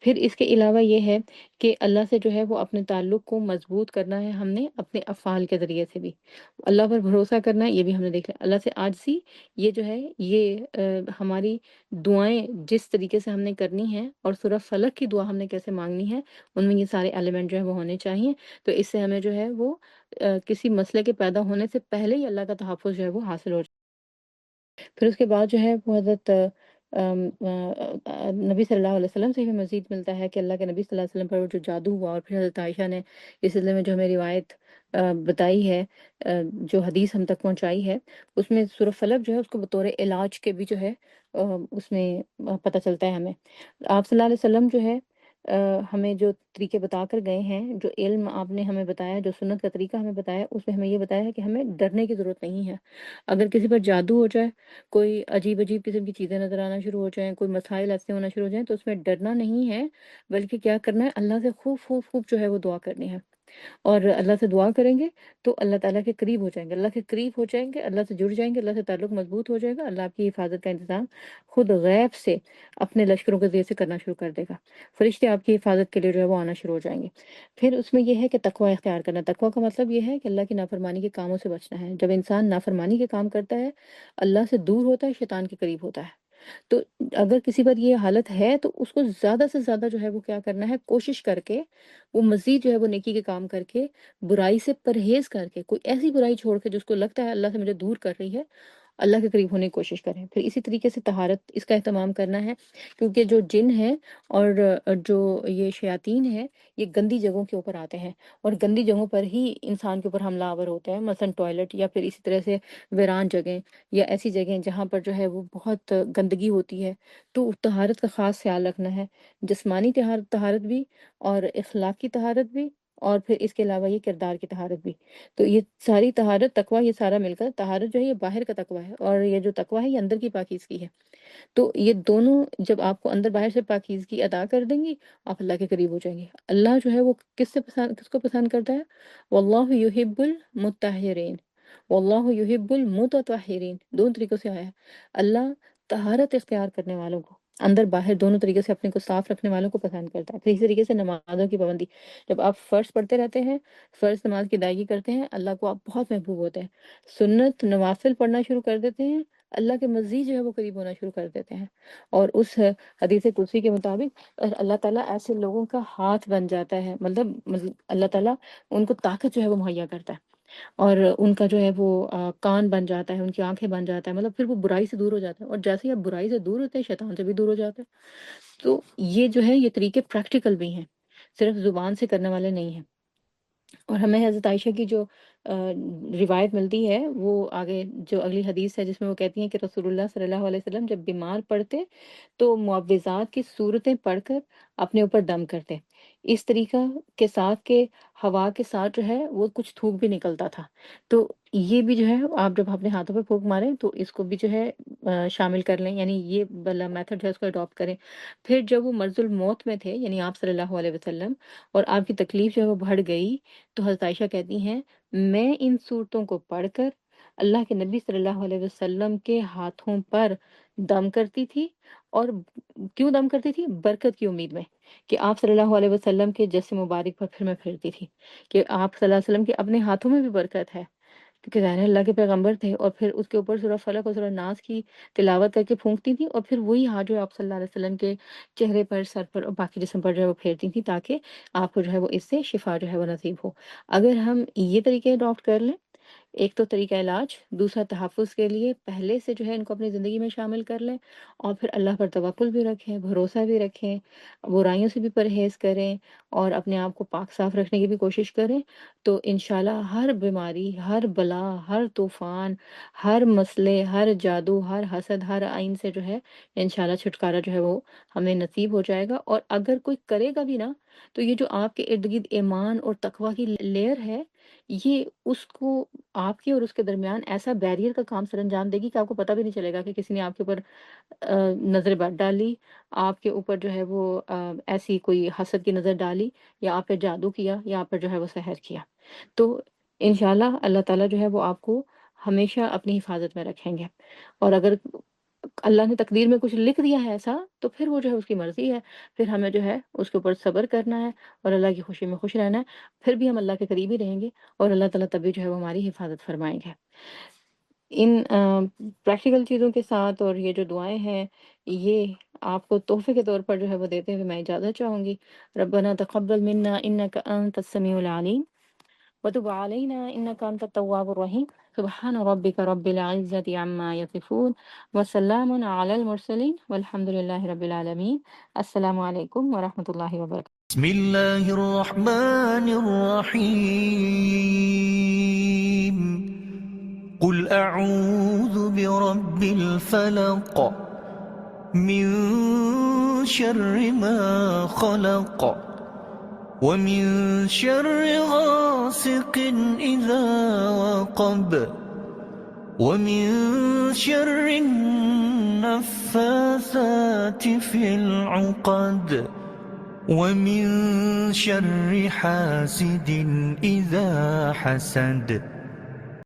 پھر اس کے علاوہ یہ ہے کہ اللہ سے جو ہے وہ اپنے تعلق کو مضبوط کرنا ہے ہم نے اپنے افعال کے ذریعے سے بھی، اللہ پر بھروسہ کرنا ہے، یہ بھی ہم نے دیکھ لیا۔ اللہ سے عاجزی، یہ جو ہے یہ ہماری دعائیں جس طریقے سے ہم نے کرنی ہیں اور سورہ فلق کی دعا ہم نے کیسے مانگنی ہے، ان میں یہ سارے ایلیمنٹ جو ہے وہ ہونے چاہیے۔ تو اس سے ہمیں جو ہے وہ کسی مسئلے کے پیدا ہونے سے پہلے ہی اللہ کا تحفظ جو ہے وہ حاصل ہو جائے۔ پھر اس کے بعد جو ہے وہ حضرت نبی صلی اللہ علیہ وسلم سے ہمیں مزید ملتا ہے کہ اللہ کے نبی صلی اللہ علیہ وسلم پر جو جادو ہوا، اور پھر حضرت عائشہ نے اس سلسلے میں جو ہمیں روایت بتائی ہے، جو حدیث ہم تک پہنچائی ہے، اس میں سورہ فلق جو ہے اس کو بطور علاج کے بھی جو ہے اس میں پتہ چلتا ہے ہمیں۔ آپ صلی اللہ علیہ وسلم جو ہے ہمیں جو طریقے بتا کر گئے ہیں، جو علم آپ نے ہمیں بتایا، جو سنت کا طریقہ ہمیں بتایا، اس میں ہمیں یہ بتایا ہے کہ ہمیں ڈرنے کی ضرورت نہیں ہے۔ اگر کسی پر جادو ہو جائے، کوئی عجیب عجیب قسم کی چیزیں نظر آنا شروع ہو جائیں، کوئی مسائل ایسے ہونا شروع ہو جائیں، تو اس میں ڈرنا نہیں ہے، بلکہ کیا کرنا ہے، اللہ سے خوب خوب خوب جو ہے وہ دعا کرنی ہے، اور اللہ سے دعا کریں گے تو اللہ تعالیٰ کے قریب ہو جائیں گے، اللہ کے قریب ہو جائیں گے، اللہ سے جڑ جائیں گے، اللہ سے تعلق مضبوط ہو جائے گا، اللہ آپ کی حفاظت کا انتظام خود غیب سے اپنے لشکروں کے ذریعے سے کرنا شروع کر دے گا، فرشتے آپ کی حفاظت کے لیے جو ہے وہ آنا شروع ہو جائیں گے۔ پھر اس میں یہ ہے کہ تقوی اختیار کرنا۔ تقوی کا مطلب یہ ہے کہ اللہ کی نافرمانی کے کاموں سے بچنا ہے۔ جب انسان نافرمانی کے کام کرتا ہے، اللہ سے دور ہوتا ہے، شیطان کے قریب ہوتا ہے۔ تو اگر کسی پر یہ حالت ہے تو اس کو زیادہ سے زیادہ جو ہے وہ کیا کرنا ہے، کوشش کر کے وہ مزید جو ہے وہ نیکی کے کام کر کے، برائی سے پرہیز کر کے، کوئی ایسی برائی چھوڑ کے جس کو لگتا ہے اللہ سے مجھے دور کر رہی ہے، اللہ کے قریب ہونے کی کوشش کریں۔ پھر اسی طریقے سے طہارت، اس کا اہتمام کرنا ہے، کیونکہ جو جن ہے اور جو یہ شیاطین ہے، یہ گندی جگہوں کے اوپر آتے ہیں، اور گندی جگہوں پر ہی انسان کے اوپر حملہ آور ہوتے ہیں، مثلا ٹوائلٹ، یا پھر اسی طرح سے ویران جگہیں، یا ایسی جگہیں جہاں پر جو ہے وہ بہت گندگی ہوتی ہے۔ تو طہارت کا خاص خیال رکھنا ہے، جسمانی طہارت بھی، اور اخلاقی طہارت بھی، اور پھر اس کے علاوہ یہ کردار کی طہارت بھی۔ تو یہ ساری طہارت، تقوی، یہ سارا مل کر طہارت جو ہے یہ باہر کا تقوی ہے، اور یہ جو تقوی ہے یہ اندر کی پاکیزگی ہے۔ تو یہ دونوں جب آپ کو اندر باہر سے پاکیزگی ادا کر دیں گی، آپ اللہ کے قریب ہو جائیں گے۔ اللہ جو ہے وہ کس کو پسند کرتا ہے؟ واللہ یحب المطہرین، واللہ یحب المتطہرین، دونوں طریقوں سے آیا ہے۔ اللہ طہارت اختیار کرنے والوں کو، اندر باہر دونوں طریقے سے اپنے کو صاف رکھنے والوں کو پسند کرتا ہے۔ پھر اسی طریقے سے نمازوں کی پابندی، جب آپ فرض پڑھتے رہتے ہیں، فرض نماز کی ادائیگی کرتے ہیں، اللہ کو آپ بہت محبوب ہوتے ہیں۔ سنت نوافل پڑھنا شروع کر دیتے ہیں، اللہ کے مزید جو ہے وہ قریب ہونا شروع کر دیتے ہیں۔ اور اس حدیث قدسی کے مطابق اللہ تعالیٰ ایسے لوگوں کا ہاتھ بن جاتا ہے، مطلب اللہ تعالیٰ ان کو طاقت جو ہے وہ مہیا کرتا ہے، اور ان کا جو ہے وہ کان بن جاتا ہے، ان کی آنکھیں بن جاتا ہے، مطلب پھر وہ برائی سے دور ہو جاتا ہے، اور جیسے ہی آپ برائی سے دور ہوتے ہیں، شیطان سے بھی دور ہو جاتے ہیں۔ تو یہ جو ہے یہ طریقے پریکٹیکل بھی ہیں، صرف زبان سے کرنے والے نہیں ہیں۔ اور ہمیں حضرت عائشہ کی جو روایت ملتی ہے، وہ آگے جو اگلی حدیث ہے جس میں وہ کہتی ہیں کہ رسول اللہ صلی اللہ علیہ وسلم جب بیمار پڑتے تو معوذات کی صورتیں پڑھ کر اپنے اوپر دم کرتے، اس طریقہ کے ساتھ کہ ہوا کے ساتھ جو ہے وہ کچھ تھوک بھی نکلتا تھا۔ تو یہ بھی جو ہے آپ جب اپنے ہاتھوں پہ پھونک ماریں تو اس کو بھی جو ہے شامل کر لیں، یعنی یہ والا میتھڈ جو ہے اس کو اڈاپٹ کریں۔ پھر جب وہ مرض الموت میں تھے، یعنی آپ صلی اللہ علیہ وسلم، اور آپ کی تکلیف جو ہے وہ بڑھ گئی، تو حضرت عائشہ کہتی ہیں میں ان صورتوں کو پڑھ کر اللہ کے نبی صلی اللہ علیہ وسلم کے ہاتھوں پر دم کرتی تھی، اور کیوں دم کرتی تھی؟ برکت کی امید میں، کہ آپ صلی اللہ علیہ وسلم کے جسم مبارک پر پھر میں پھرتی تھی کہ آپ صلی اللہ علیہ وسلم کے اپنے ہاتھوں میں بھی برکت ہے، کیونکہ ظاہر ہے اللہ کے پیغمبر تھے، اور پھر اس کے اوپر سورہ فلق اور سورہ ناس کی تلاوت کر کے پھونکتی تھی، اور پھر وہی ہاتھ جو ہے آپ صلی اللہ علیہ وسلم کے چہرے پر، سر پر اور باقی جسم پر جو ہے وہ پھیرتی تھی، تاکہ آپ کو جو ہے وہ اس سے شفا جو ہے وہ نصیب ہو۔ اگر ہم یہ طریقے اڈاپٹ کر لیں ایک تو طریقہ علاج، دوسرا تحفظ کے لیے پہلے سے جو ہے ان کو اپنی زندگی میں شامل کر لیں، اور پھر اللہ پر توکل بھی رکھیں، بھروسہ بھی رکھیں، برائیوں سے بھی پرہیز کریں، اور اپنے آپ کو پاک صاف رکھنے کی بھی کوشش کریں، تو انشاءاللہ ہر بیماری، ہر بلا، ہر طوفان، ہر مسئلے، ہر جادو، ہر حسد، ہر عین سے جو ہے انشاءاللہ چھٹکارا جو ہے وہ ہمیں نصیب ہو جائے گا۔ اور اگر کوئی کرے گا بھی نا، تو یہ جو آپ کے ارد گرد ایمان اور تقوی کی لیئر ہے، یہ اس کو آپ کے اور اس کے درمیان ایسا بیریئر کا کام سر انجام دے گی کہ آپ کو پتہ بھی نہیں چلے گا کہ کسی نے آپ کے اوپر نظر بد ڈالی، آپ کے اوپر جو ہے وہ ایسی کوئی حسد کی نظر ڈالی، یا آپ پہ جادو کیا، یا آپ پر جو ہے وہ سحر کیا۔ تو انشاءاللہ اللہ تعالیٰ جو ہے وہ آپ کو ہمیشہ اپنی حفاظت میں رکھیں گے۔ اور اگر اللہ نے تقدیر میں کچھ لکھ دیا ہے ایسا، تو پھر وہ جو ہے اس کی مرضی ہے، پھر ہمیں جو ہے اس کے اوپر صبر کرنا ہے اور اللہ کی خوشی میں خوش رہنا ہے، پھر بھی ہم اللہ کے قریب ہی رہیں گے، اور اللہ تعالیٰ تبھی جو ہے وہ ہماری حفاظت فرمائیں گے۔ ان پریکٹیکل چیزوں کے ساتھ اور یہ جو دعائیں ہیں، یہ آپ کو تحفے کے طور پر جو ہے وہ دیتے ہوئے میں اجازت چاہوں گی۔ ربنا تقبل منا انک انت السمیع العلیم وتب علینا انک انت التواب الرحیم، سبحان ربک رب العزة عما یصفون وسلام علی المرسلین والحمد للہ رب العالمین۔ السلام علیکم ورحمۃ اللہ وبرکاتہ۔ بسم الله الرحمن الرحيم قل أعوذ برب الفلق من شر ما خلق ومن شر غاسق إذا وقب ومن شر النفاثات في العقد ومن شر حاسد إذا حسد